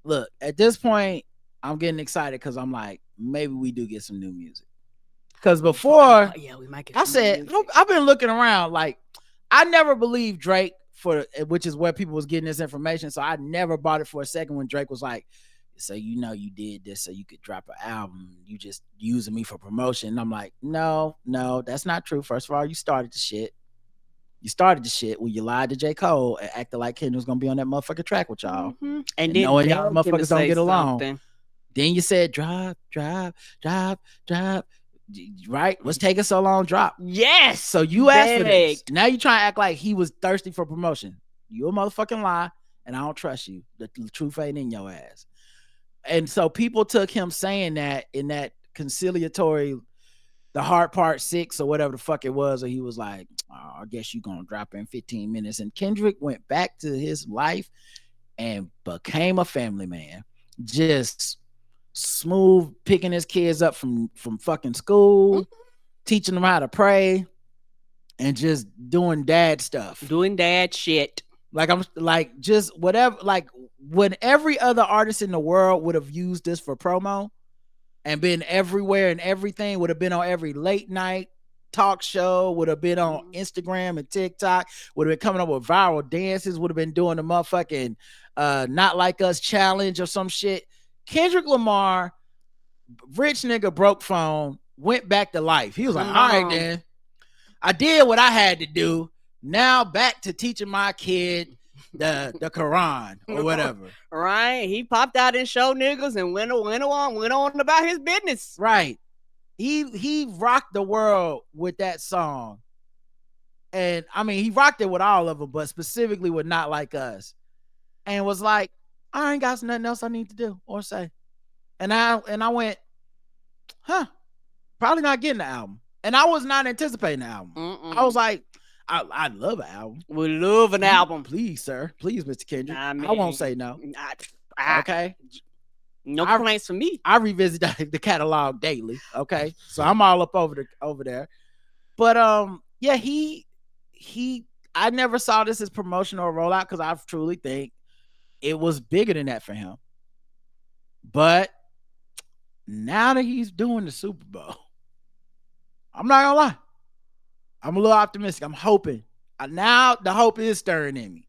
[SPEAKER 2] Look, at this point, I'm getting excited because I'm like, maybe we do get some new music. Because before,
[SPEAKER 1] we might get.
[SPEAKER 2] I said I've been looking around. Like, I never believed Drake which is where people was getting this information. So I never bought it for a second when Drake was like, so you did this so you could drop an album. You just using me for promotion. And I'm like, no, that's not true. First of all, you started the shit. You started the shit when you lied to J. Cole and acted like Kendrick was gonna be on that motherfucking track with y'all.
[SPEAKER 1] Mm-hmm. And then
[SPEAKER 2] knowing y'all motherfuckers don't get along.
[SPEAKER 1] Something.
[SPEAKER 2] Then you said drop. Right? What's taking so long? Drop.
[SPEAKER 1] Yes.
[SPEAKER 2] So you asked for this. Now you trying to act like he was thirsty for promotion. You a motherfucking lie, and I don't trust you. The truth ain't in your ass. And so people took him saying that in that conciliatory, the hard part 6 or whatever the fuck it was, or he was like, oh, I guess you gonna drop in 15 minutes. And Kendrick went back to his life and became a family man. Just smooth, picking his kids up from fucking school, teaching them how to pray, and just doing dad stuff.
[SPEAKER 1] Doing dad shit.
[SPEAKER 2] Like, I'm like, just whatever, like when every other artist in the world would have used this for promo and been everywhere and everything, would have been on every late night talk show, would have been on Instagram and TikTok, would have been coming up with viral dances, would have been doing the motherfucking Not Like Us challenge or some shit. Kendrick Lamar, rich nigga, broke phone, went back to life. He was like, all right, then. I did what I had to do. Now back to teaching my kid the Quran or whatever.
[SPEAKER 1] Right. He popped out and showed niggas and went on about his business.
[SPEAKER 2] Right. He rocked the world with that song. And I mean, he rocked it with all of them, but specifically with Not Like Us. And was like, I ain't got nothing else I need to do or say. And I went, probably not getting the album. And I was not anticipating the album. I was like, I love an album.
[SPEAKER 1] We love an album.
[SPEAKER 2] Please, sir. Please, Mr. Kendrick.
[SPEAKER 1] I mean,
[SPEAKER 2] I won't say no. Okay.
[SPEAKER 1] No complaints from me.
[SPEAKER 2] I revisit the catalog daily. Okay, so I'm all up over there. But yeah, he. I never saw this as promotional rollout because I truly think it was bigger than that for him. But now that he's doing the Super Bowl, I'm not gonna lie, I'm a little optimistic. I'm hoping. Now the hope is stirring in me.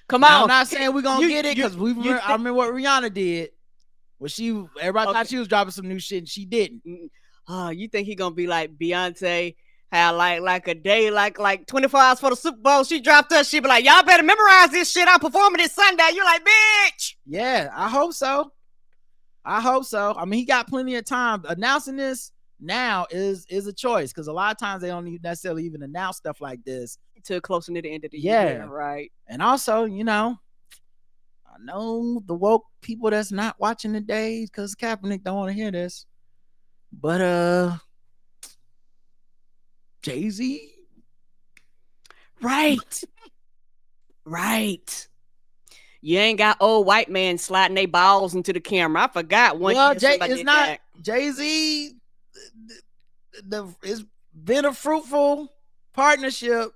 [SPEAKER 1] Come
[SPEAKER 2] Now,
[SPEAKER 1] on.
[SPEAKER 2] I'm not saying we're gonna get it because I remember what Rihanna did. When everybody thought she was dropping some new shit and she didn't.
[SPEAKER 1] You think he gonna be like Beyonce? Had like a day, like 24 hours for the Super Bowl. She dropped her shit, be like, y'all better memorize this shit. I'm performing this Sunday. You're like, bitch.
[SPEAKER 2] Yeah, I hope so. I mean, he got plenty of time. Announcing this now is a choice because a lot of times they don't necessarily even announce stuff like this
[SPEAKER 1] till closer to the end of the year. Right.
[SPEAKER 2] And also, I know the woke people that's not watching today because Kaepernick don't want to hear this, but Jay-Z,
[SPEAKER 1] right. You ain't got old white man sliding their balls into the camera. I forgot one.
[SPEAKER 2] Well, it's not Jay-Z. It's been a fruitful partnership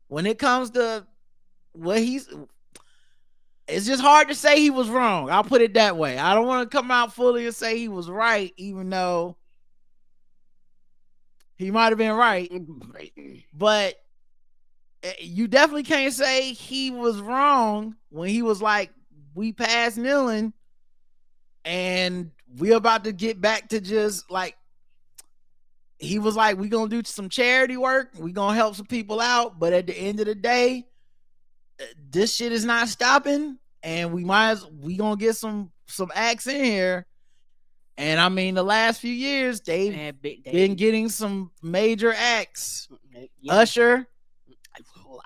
[SPEAKER 2] when it comes to what he's. It's just hard to say he was wrong. I'll put it that way. I don't want to come out fully and say he was right, even though he might have been right. But you definitely can't say he was wrong when he was like, we passed kneeling and we're about to get back to just like, he was like, we gonna do some charity work. We gonna help some people out. But at the end of the day, this shit is not stopping. And we gonna get some acts in here. And I mean, the last few years, they've been getting some major acts. Yeah. Usher.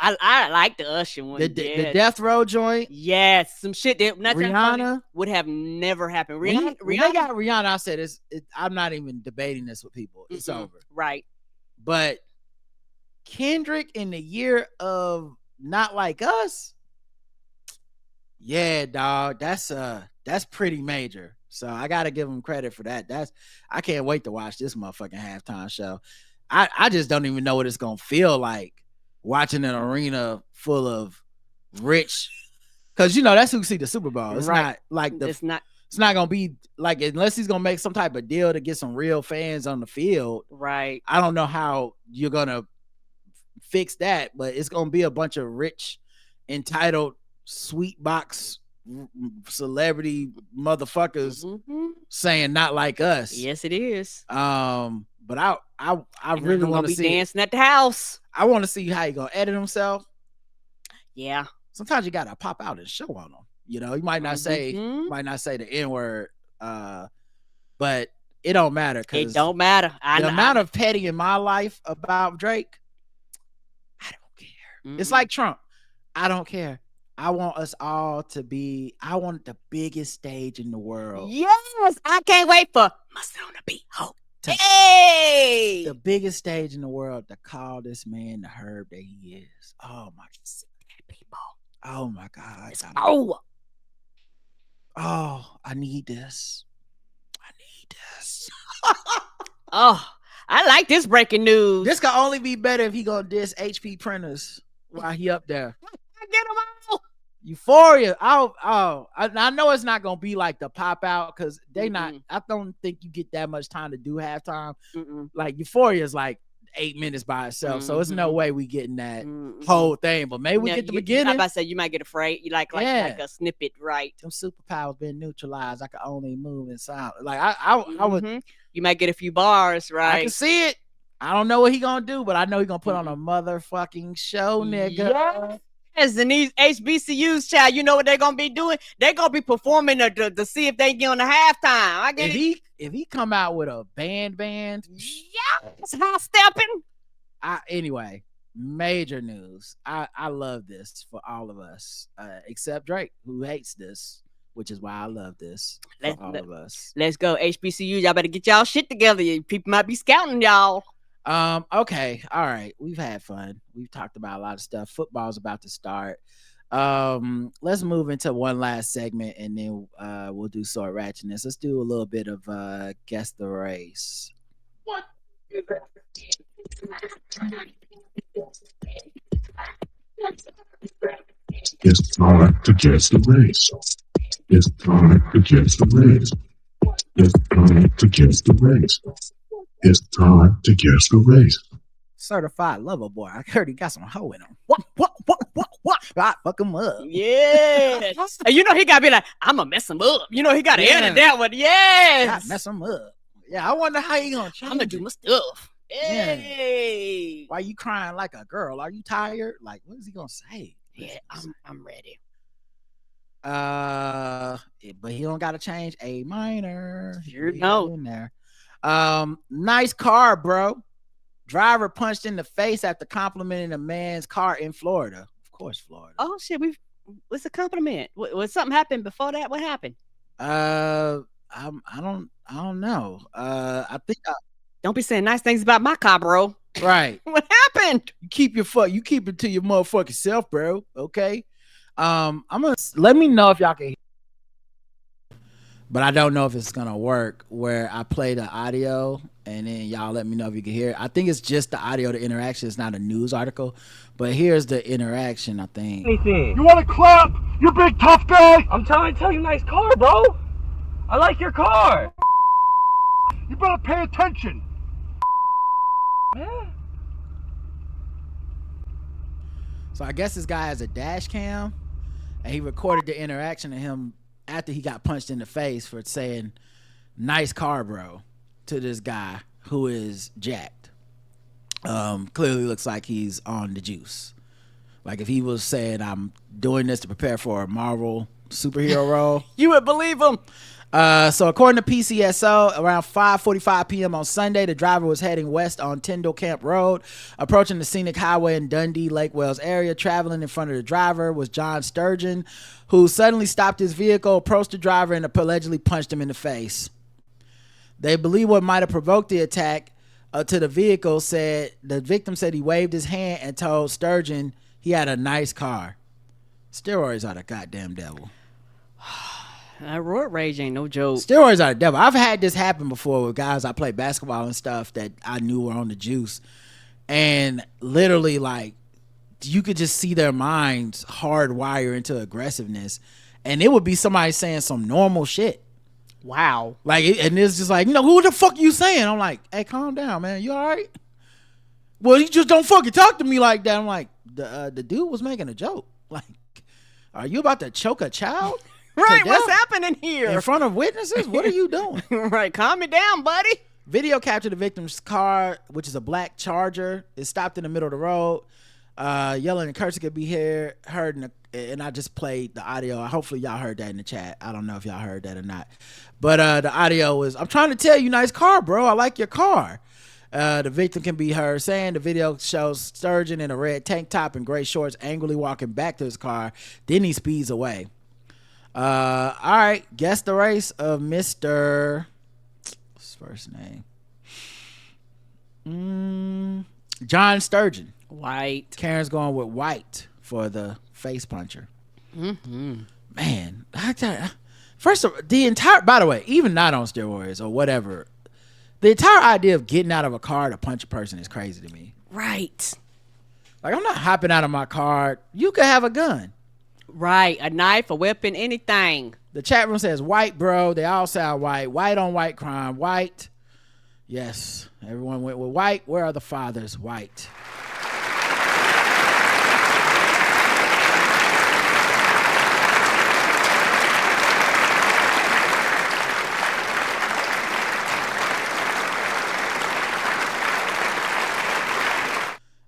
[SPEAKER 1] I like the Usher one.
[SPEAKER 2] The Death Row joint.
[SPEAKER 1] Yes, some shit that
[SPEAKER 2] Rihanna
[SPEAKER 1] would have never happened.
[SPEAKER 2] When they got Rihanna, I said, I'm not even debating this with people. It's over.
[SPEAKER 1] Right.
[SPEAKER 2] But Kendrick in the year of Not Like Us, yeah, dog, that's pretty major. So I gotta give him credit for that. I can't wait to watch this motherfucking halftime show. I just don't even know what it's gonna feel like watching an arena full of rich, because that's who see the Super Bowl. It's not like it's not gonna be like, unless he's gonna make some type of deal to get some real fans on the field.
[SPEAKER 1] Right.
[SPEAKER 2] I don't know how you're gonna fix that, but it's gonna be a bunch of rich, entitled, sweet box celebrity motherfuckers saying Not Like Us.
[SPEAKER 1] Yes, it is.
[SPEAKER 2] But I really want to see
[SPEAKER 1] dancing at the house.
[SPEAKER 2] I want to see how he gonna edit himself.
[SPEAKER 1] Yeah.
[SPEAKER 2] Sometimes you gotta pop out and show on him. You might not say the N-word, but it don't matter.
[SPEAKER 1] It don't matter.
[SPEAKER 2] The amount of petty in my life about Drake, I don't care. It's like Trump. I don't care. I want us all to be. I want the biggest stage in the world.
[SPEAKER 1] Yes, I can't wait for Must On the Beat. Hey,
[SPEAKER 2] the biggest stage in the world to call this man the herb that he is. Oh my people. Oh my God. I need this.
[SPEAKER 1] Oh, I like this breaking news.
[SPEAKER 2] This can only be better if he gonna diss HP printers while he up there.
[SPEAKER 1] Get him out.
[SPEAKER 2] Euphoria. I know it's not gonna be like the pop out because they not. I don't think you get that much time to do halftime. Like Euphoria is like 8 minutes by itself, so it's no way we getting that whole thing. But maybe we get the beginning.
[SPEAKER 1] I'm about to say you might get afraid. You like a snippet, right?
[SPEAKER 2] Them superpowers been neutralized. I can only move in sound. Like I would.
[SPEAKER 1] You might get a few bars, right?
[SPEAKER 2] I can see it. I don't know what he gonna do, but I know he gonna put on a motherfucking show, nigga.
[SPEAKER 1] Yes, and these HBCUs, child, you know what they're gonna be doing? They're gonna be performing to see if they get on the halftime. I get
[SPEAKER 2] if he come out with a band,
[SPEAKER 1] yes, high stepping.
[SPEAKER 2] Anyway, major news. I love this for all of us, except Drake, who hates this, which is why I love this for all of us.
[SPEAKER 1] Let's go, HBCUs. Y'all better get y'all shit together. People might be scouting y'all.
[SPEAKER 2] Okay, all right. We've had fun. We've talked about a lot of stuff. Football's about to start. Let's move into one last segment, and then we'll do sword ratchetness. Let's do a little bit of guess the race.
[SPEAKER 5] What?
[SPEAKER 7] It's time to guess the race. It's time to guess the race. It's time to guess the race. It's time to guess the race.
[SPEAKER 2] Certified lover boy. I heard he got some hoe in him. What? I fuck him up.
[SPEAKER 1] Yes. And you know he gotta be like, I'm gonna mess him up. You know he gotta edit that one. Yes.
[SPEAKER 2] God, mess him up. Yeah, I wonder how he gonna change.
[SPEAKER 1] I'm gonna do my stuff.
[SPEAKER 2] Yeah.
[SPEAKER 1] Hey.
[SPEAKER 2] Why you crying like a girl? Are you tired? Like, what is he gonna say?
[SPEAKER 1] Yeah, I'm ready.
[SPEAKER 2] But he don't gotta change A minor.
[SPEAKER 1] Sure don't.
[SPEAKER 2] In there. Nice car, bro. Driver punched in the face after complimenting a man's car in Florida. Of course, Florida.
[SPEAKER 1] Oh shit, what's a compliment? Was something happened before that? What happened?
[SPEAKER 2] I don't know. I think
[SPEAKER 1] Don't be saying nice things about my car, bro.
[SPEAKER 2] right.
[SPEAKER 1] What happened?
[SPEAKER 2] You keep it to your motherfucking self, bro. Okay. I'm gonna let me know if y'all can hear. But I don't know if it's gonna work where I play the audio and then y'all let me know if you can hear it. I think it's just the audio, the interaction. It's not a news article, but here's the interaction. I think.
[SPEAKER 5] Anything.
[SPEAKER 8] You want to clap? You big tough guy?
[SPEAKER 5] I'm trying to tell you, nice car, bro. I like your car.
[SPEAKER 8] You better pay attention.
[SPEAKER 5] Yeah.
[SPEAKER 2] So I guess this guy has a dash cam, and he recorded the interaction of him after he got punched in the face for saying "nice car, bro" to this guy who is jacked. Clearly looks like he's on the juice. Like if he was saying, "I'm doing this to prepare for a Marvel superhero role,"
[SPEAKER 1] You would believe him.
[SPEAKER 2] So according to PCSO, around 5:45 p.m. on Sunday, the driver was heading west on Tyndall Camp Road, approaching the scenic highway in Dundee, Lake Wales area. Traveling in front of the driver was John Sturgeon, who suddenly stopped his vehicle, approached the driver, and allegedly punched him in the face. They believe what might have provoked the attack to the vehicle. Said the victim said he waved his hand and told Sturgeon he had a nice car. Steroids are the goddamn devil.
[SPEAKER 1] Road rage ain't no joke.
[SPEAKER 2] Steroids are the devil. I've had this happen before with guys I play basketball and stuff that I knew were on the juice, and literally like you could just see their minds hardwire into aggressiveness, and it would be somebody saying some normal shit.
[SPEAKER 1] Wow.
[SPEAKER 2] Like, and it's just like, who the fuck you saying? I'm like, hey, calm down, man. You all right? Well, you just don't fucking talk to me like that. I'm like, the dude was making a joke. Like, are you about to choke a child?
[SPEAKER 1] Right, what's happening here?
[SPEAKER 2] In front of witnesses? What are you doing?
[SPEAKER 1] Right, calm it down, buddy.
[SPEAKER 2] Video captured the victim's car, which is a black Charger. It stopped in the middle of the road. Yelling and cursing could be heard, and I just played the audio. Hopefully y'all heard that in the chat. I don't know if y'all heard that or not. But the audio was, I'm trying to tell you, nice car, bro. I like your car. The victim can be heard saying the video shows Sturgeon in a red tank top and gray shorts angrily walking back to his car. Then he speeds away. All right, guess the race of Mr. What's his first name? John Sturgeon.
[SPEAKER 1] White.
[SPEAKER 2] Karen's going with white for the face puncher. Man, first of all, by the way, even not on steroids or whatever, the entire idea of getting out of a car to punch a person is crazy to me.
[SPEAKER 1] Right.
[SPEAKER 2] Like, I'm not hopping out of my car. You could have a gun.
[SPEAKER 1] Right, a knife, a weapon, anything.
[SPEAKER 2] The chat room says white, bro. They all sound white. White on white crime. White. Yes, everyone went with white. Where are the fathers? White.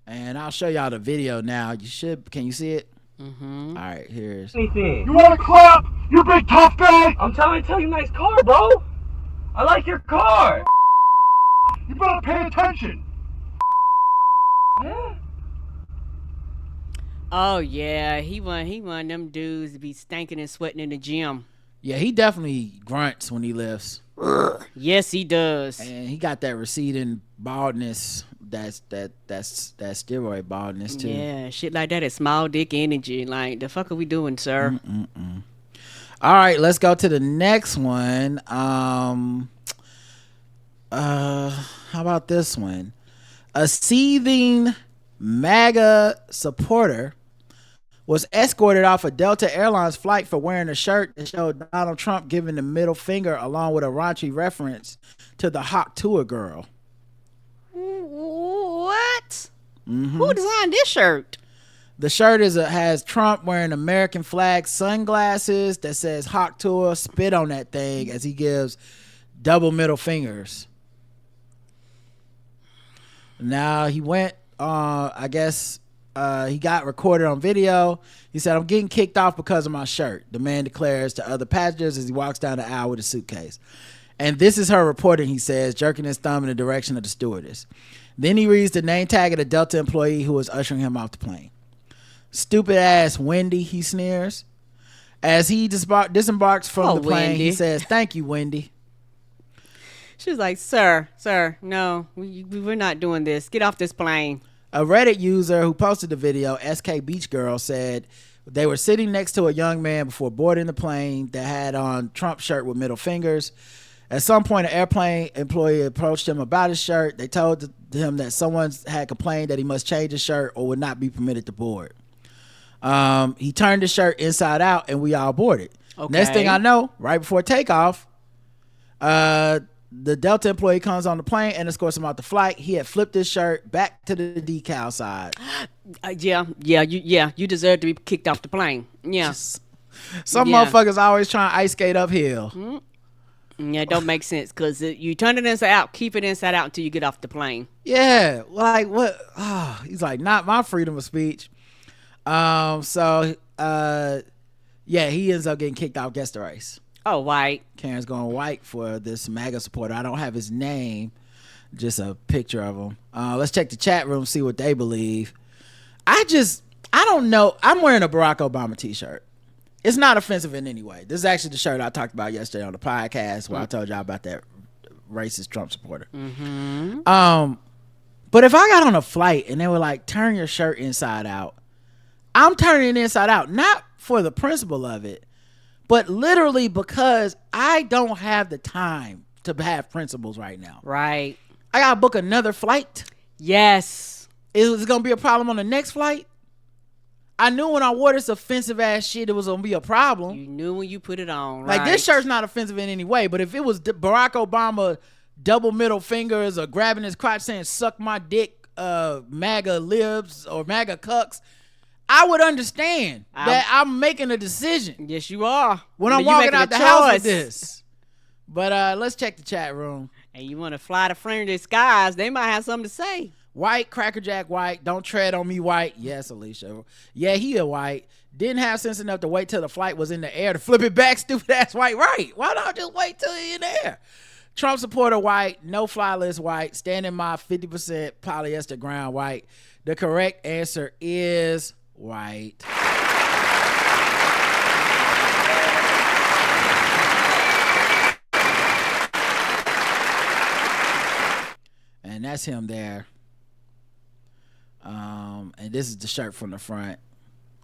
[SPEAKER 2] And I'll show y'all the video now. Can you see it?
[SPEAKER 1] Mm-hmm.
[SPEAKER 2] All right, here's.
[SPEAKER 5] Anything.
[SPEAKER 8] You want to clap? You big tough guy?
[SPEAKER 5] I'm trying to tell you, nice car, bro. I like your car.
[SPEAKER 8] You better pay attention.
[SPEAKER 5] Yeah.
[SPEAKER 1] Oh yeah, he one of them dudes to be stinking and sweating in the gym.
[SPEAKER 2] Yeah, he definitely grunts when he lifts.
[SPEAKER 1] Yes, he does.
[SPEAKER 2] And he got that receding baldness that's steroid baldness too.
[SPEAKER 1] Yeah, shit like that is small dick energy. Like, the fuck are we doing, sir?
[SPEAKER 2] All right, let's go to the next one. How about this one? A seething MAGA supporter was escorted off a Delta Airlines flight for wearing a shirt that showed Donald Trump giving the middle finger along with a raunchy reference to the hot tour girl.
[SPEAKER 1] What? Who designed this shirt?
[SPEAKER 2] The shirt has Trump wearing American flag sunglasses that says hot tour, spit on that thing as he gives double middle fingers. Now he went, I guess, he got recorded on video. He said, "I'm getting kicked off because of my shirt," the man declares to other passengers as he walks down the aisle with a suitcase. And this is her reporting, he says, jerking his thumb in the direction of the stewardess. Then he reads the name tag of the Delta employee who was ushering him off the plane. "Stupid ass Wendy," he sneers. As he disembarks from the plane,
[SPEAKER 1] Wendy.
[SPEAKER 2] he says, "Thank you, Wendy."
[SPEAKER 1] She's like, sir, no, we're not doing this. Get off this plane.
[SPEAKER 2] A Reddit user who posted the video, SK Beach Girl, said they were sitting next to a young man before boarding the plane that had on Trump's shirt with middle fingers. At some point, an airplane employee approached him about his shirt. They told him that someone had complained that he must change his shirt or would not be permitted to board. He turned his shirt inside out and we all boarded.
[SPEAKER 1] Okay.
[SPEAKER 2] Next thing I know, right before takeoff, the Delta employee comes on the plane and escorts him out the flight. He had flipped his shirt back to the decal side.
[SPEAKER 1] You deserve to be kicked off the plane. Yeah.
[SPEAKER 2] Some motherfuckers always trying to ice skate uphill.
[SPEAKER 1] Yeah, it don't make sense because you turn it inside out, keep it inside out until you get off the plane.
[SPEAKER 2] Yeah, like what? Oh, he's like, not my freedom of speech. He ends up getting kicked off guest the race.
[SPEAKER 1] Oh, white.
[SPEAKER 2] Karen's going white for this MAGA supporter. I don't have his name, just a picture of him. Let's check the chat room, see what they believe. I don't know. I'm wearing a Barack Obama t-shirt. It's not offensive in any way. This is actually the shirt I talked about yesterday on the podcast where I told y'all about that racist Trump supporter. But if I got on a flight and they were like, turn your shirt inside out, I'm turning it inside out, not for the principle of it, but literally because I don't have the time to have principles right now.
[SPEAKER 1] Right.
[SPEAKER 2] I gotta book another flight.
[SPEAKER 1] Yes.
[SPEAKER 2] Is it gonna be a problem on the next flight? I knew when I wore this offensive ass shit, it was gonna be a problem.
[SPEAKER 1] You knew when you put it on,
[SPEAKER 2] Like,
[SPEAKER 1] right?
[SPEAKER 2] this shirt's not offensive in any way, but if it was Barack Obama double middle fingers or grabbing his crotch saying, "Suck my dick, MAGA libs" or MAGA cucks, I would understand that I'm making a decision.
[SPEAKER 1] Yes, you are.
[SPEAKER 2] When I'm walking out the house with this. But let's check the chat room.
[SPEAKER 1] And you want to fly the friendly skies, they might have something to say.
[SPEAKER 2] White, crackerjack white, don't tread on me white. Yes, Alicia. Yeah, he a white. Didn't have sense enough to wait till the flight was in the air to flip it back, stupid ass white. Right. Why not just wait till he in the air? Trump supporter white, no fly list white, stand in my 50% polyester ground white. The correct answer is white. And that's him there. And this is the shirt from the front.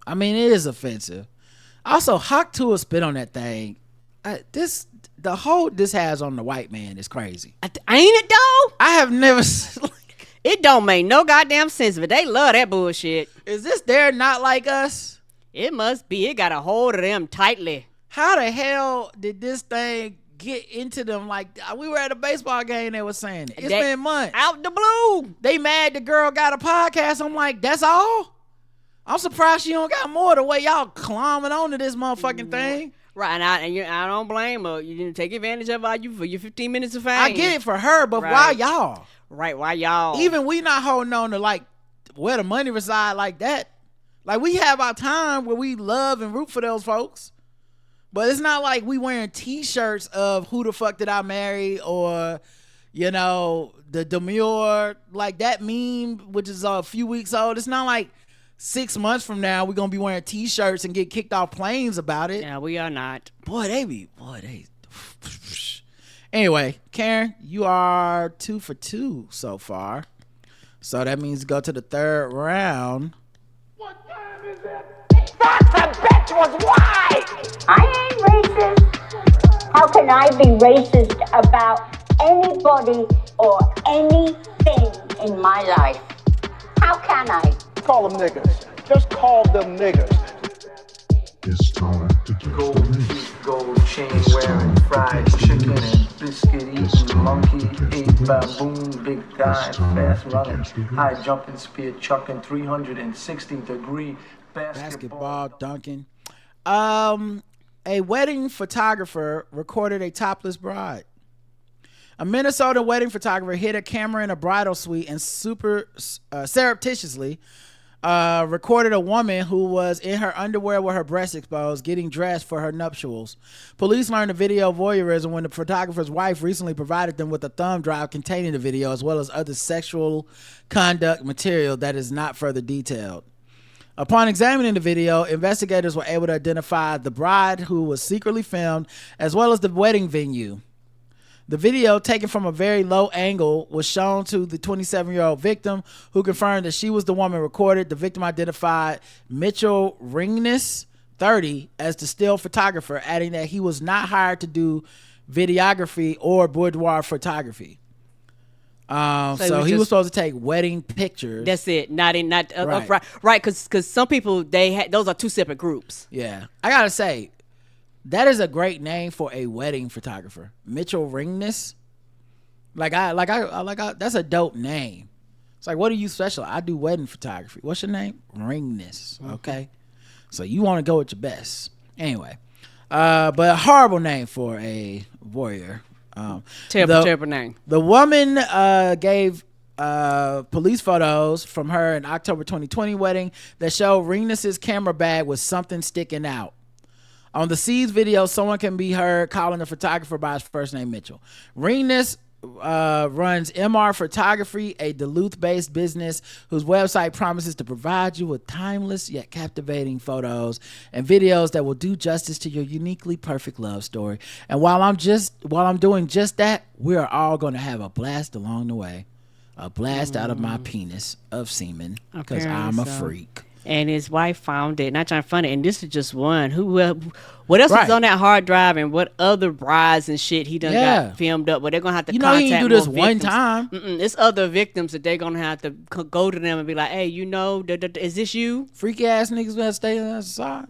[SPEAKER 2] I mean, it is offensive. Also, Hawk Tour spit on that thing. This has on the white man is crazy.
[SPEAKER 1] Ain't it though?
[SPEAKER 2] I have never.
[SPEAKER 1] It don't make no goddamn sense, but they love that bullshit.
[SPEAKER 2] Is this they're not like us?
[SPEAKER 1] It must be. It got a hold of them tightly.
[SPEAKER 2] How the hell did this thing get into them? Like, we were at a baseball game, they were saying it. It's been months.
[SPEAKER 1] Out the blue.
[SPEAKER 2] They mad the girl got a podcast. I'm like, that's all? I'm surprised she don't got more the way y'all climbing onto this motherfucking thing.
[SPEAKER 1] Right, and I don't blame her. You didn't take advantage of her for your 15 minutes of fame.
[SPEAKER 2] I get it for her, but why y'all?
[SPEAKER 1] Right, why y'all?
[SPEAKER 2] Even we not holding on to like where the money reside like that. Like, we have our time where we love and root for those folks. But it's not like we wearing t-shirts of who the fuck did I marry, or, you know, the demure, like that meme, which is a few weeks old. It's not like 6 months from now we're gonna be wearing t-shirts and get kicked off planes about it.
[SPEAKER 1] Yeah, we are not.
[SPEAKER 2] Anyway, Karen, you are 2 for 2 so far. So that means go to the third round.
[SPEAKER 8] What time is it?
[SPEAKER 9] That the bitch was white! I ain't racist. How can I be racist about anybody or anything in my life? How can I?
[SPEAKER 8] Call them niggas. Just call them niggas.
[SPEAKER 7] It's time to guess the
[SPEAKER 10] Gold
[SPEAKER 7] race.
[SPEAKER 10] teeth, gold chain wearing, fried chicken and biscuit eating, monkey ate baboon, big guy, fast running, high jumping, spear chucking, 360-degree
[SPEAKER 2] Basketball dunking. A wedding photographer recorded a topless bride. A Minnesota wedding photographer hid a camera in a bridal suite and surreptitiously recorded a woman who was in her underwear with her breasts exposed getting dressed for her nuptials. Police learned the video voyeurism when the photographer's wife recently provided them with a thumb drive containing the video as well as other sexual conduct material that is not further detailed. Upon examining the video, investigators were able to identify the bride who was secretly filmed as well as the wedding venue. The video, taken from a very low angle, was shown to the 27-year-old victim, who confirmed that she was the woman recorded. The victim identified Mitchell Ringness, 30, as the still photographer, adding that he was not hired to do videography or boudoir photography. So he was supposed to take wedding pictures.
[SPEAKER 1] That's it. Not
[SPEAKER 2] Right.
[SPEAKER 1] right. Because some people those are two separate groups.
[SPEAKER 2] Yeah, I gotta say, that is a great name for a wedding photographer, Mitchell Ringness. That's a dope name. It's like, what are you special? I do wedding photography. What's your name? Ringness. Okay, so you want to go with your best. Anyway, but a horrible name for a voyeur.
[SPEAKER 1] Terrible name.
[SPEAKER 2] The woman gave police photos from her in October 2020 wedding that show Ringness's camera bag with something sticking out. On the seized video, someone can be heard calling the photographer by his first name, Mitchell. Ringness runs MR Photography, a Duluth-based business whose website promises to provide you with timeless yet captivating photos and videos that will do justice to your uniquely perfect love story. And while I'm doing just that, we are all going to have a blast along the way. A blast out of my penis of semen, because I'm a freak.
[SPEAKER 1] And his wife found it. Not trying to find it. And this is just one. What else is on that hard drive, and what other brides and shit he done got filmed up? But they're gonna have to contact
[SPEAKER 2] he didn't do this
[SPEAKER 1] more
[SPEAKER 2] one
[SPEAKER 1] victims.
[SPEAKER 2] time.
[SPEAKER 1] It's other victims that they're gonna have to go to them and be like, "Hey, is this you?"
[SPEAKER 2] Freaky ass niggas gonna stay on the side.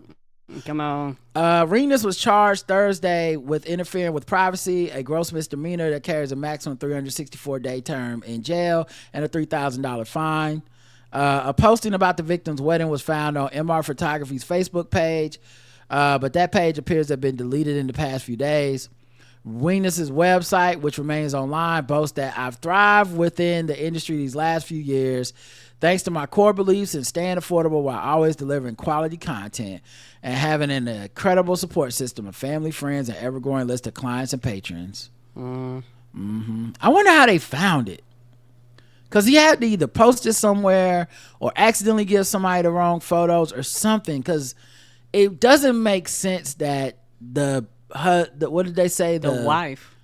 [SPEAKER 1] Come on.
[SPEAKER 2] Ringness was charged Thursday with interfering with privacy, a gross misdemeanor that carries a maximum 364-day term in jail and a $3,000 fine. A posting about the victim's wedding was found on MR Photography's Facebook page, but that page appears to have been deleted in the past few days. Ringness's website, which remains online, boasts that I've thrived within the industry these last few years thanks to my core beliefs in staying affordable while always delivering quality content and having an incredible support system of family, friends, and ever-growing list of clients and patrons. I wonder how they found it. Because he had to either post it somewhere or accidentally give somebody the wrong photos or something. Because it doesn't make sense that what did they say?
[SPEAKER 1] The wife.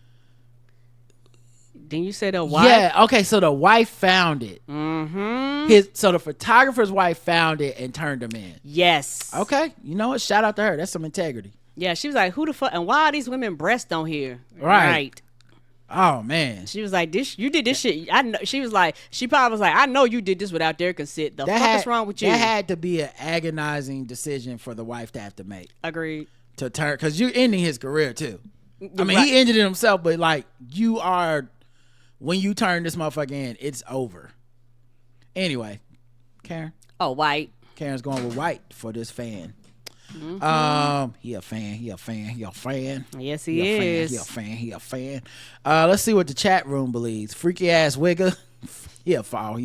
[SPEAKER 1] Didn't you say the wife?
[SPEAKER 2] Yeah, okay, so the wife found it. So the photographer's wife found it and turned him in.
[SPEAKER 1] Yes.
[SPEAKER 2] Okay, you know what? Shout out to her. That's some integrity.
[SPEAKER 1] Yeah, she was like, who the fuck? And why are these women breasts on here?
[SPEAKER 2] Right. Oh man,
[SPEAKER 1] she was like, "This, you did this shit." I know. She was like, she probably was like, "I know you did this without their consent. The fuck is wrong with you?"
[SPEAKER 2] That had to be an agonizing decision for the wife to have to make.
[SPEAKER 1] Agreed.
[SPEAKER 2] To turn, because you're ending his career too. I mean, he ended it himself, but like you are, when you turn this motherfucker in, it's over. Anyway, Karen.
[SPEAKER 1] Oh, White.
[SPEAKER 2] Karen's going with White for this fan. He a fan.
[SPEAKER 1] Yes, he is.
[SPEAKER 2] He a fan. Let's see what the chat room believes. Freaky ass wigger. He'll fall.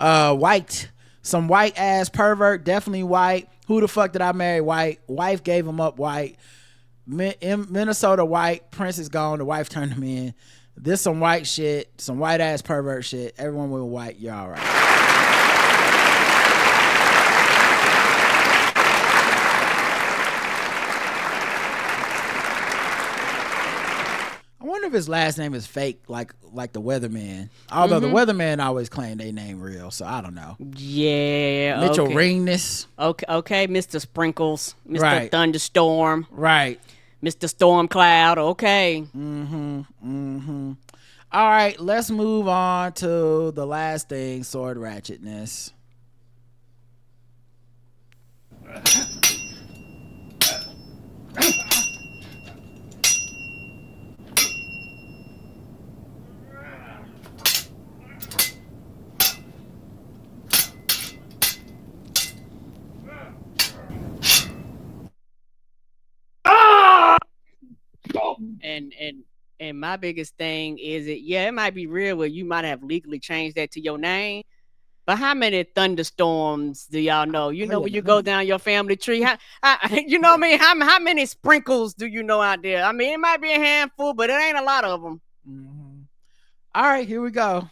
[SPEAKER 2] White. Some white ass pervert. Definitely white. Who the fuck did I marry? White. Wife gave him up. White. Minnesota white. Prince is gone. The wife turned him in. This some white shit. Some white ass pervert shit. Everyone with white. You're all right. I wonder if his last name is fake, like the Weatherman. Although the Weatherman always claim they name real, so I don't know.
[SPEAKER 1] Yeah.
[SPEAKER 2] Mitchell
[SPEAKER 1] okay.
[SPEAKER 2] Ringness.
[SPEAKER 1] Okay, Mr. Sprinkles, Mr.
[SPEAKER 2] Right.
[SPEAKER 1] Thunderstorm,
[SPEAKER 2] Right.
[SPEAKER 1] Mr. Storm Cloud. Okay.
[SPEAKER 2] All right, let's move on to the last thing, sword ratchetness.
[SPEAKER 1] And my biggest thing is it might be real where you might have legally changed that to your name, but how many thunderstorms do y'all know? You know, when you go down your family tree, you know what I mean? How many sprinkles do you know out there? I mean, it might be a handful, but it ain't a lot of them.
[SPEAKER 2] All right, here we go.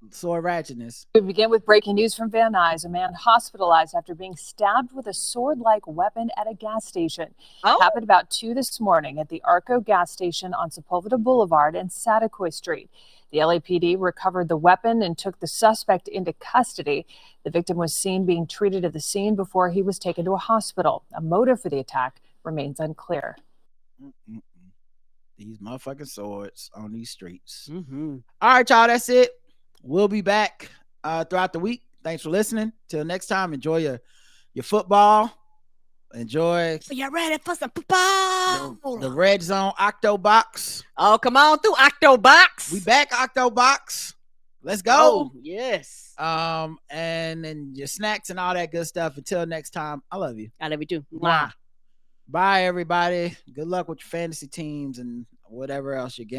[SPEAKER 2] Sword ratchetness.
[SPEAKER 11] We begin with breaking news from Van Nuys. A man hospitalized after being stabbed with a sword-like weapon at a gas station. Happened about 2 this morning at the Arco gas station on Sepulveda Boulevard and Satakoy Street. The LAPD recovered the weapon and took the suspect into custody. The victim was seen being treated at the scene before he was taken to a hospital. A motive for the attack remains unclear.
[SPEAKER 2] These motherfucking swords on these streets. All right, y'all, that's it. We'll be back throughout the week. Thanks for listening. Till next time, enjoy your football. Enjoy.
[SPEAKER 1] You ready for some football?
[SPEAKER 2] The Red Zone Octobox.
[SPEAKER 1] Oh, come on through Octobox.
[SPEAKER 2] We back, Octobox. Let's go.
[SPEAKER 1] Oh, yes.
[SPEAKER 2] And then your snacks and all that good stuff. Until next time, I love you.
[SPEAKER 1] I love you too.
[SPEAKER 2] Bye, everybody. Good luck with your fantasy teams and whatever else you're getting.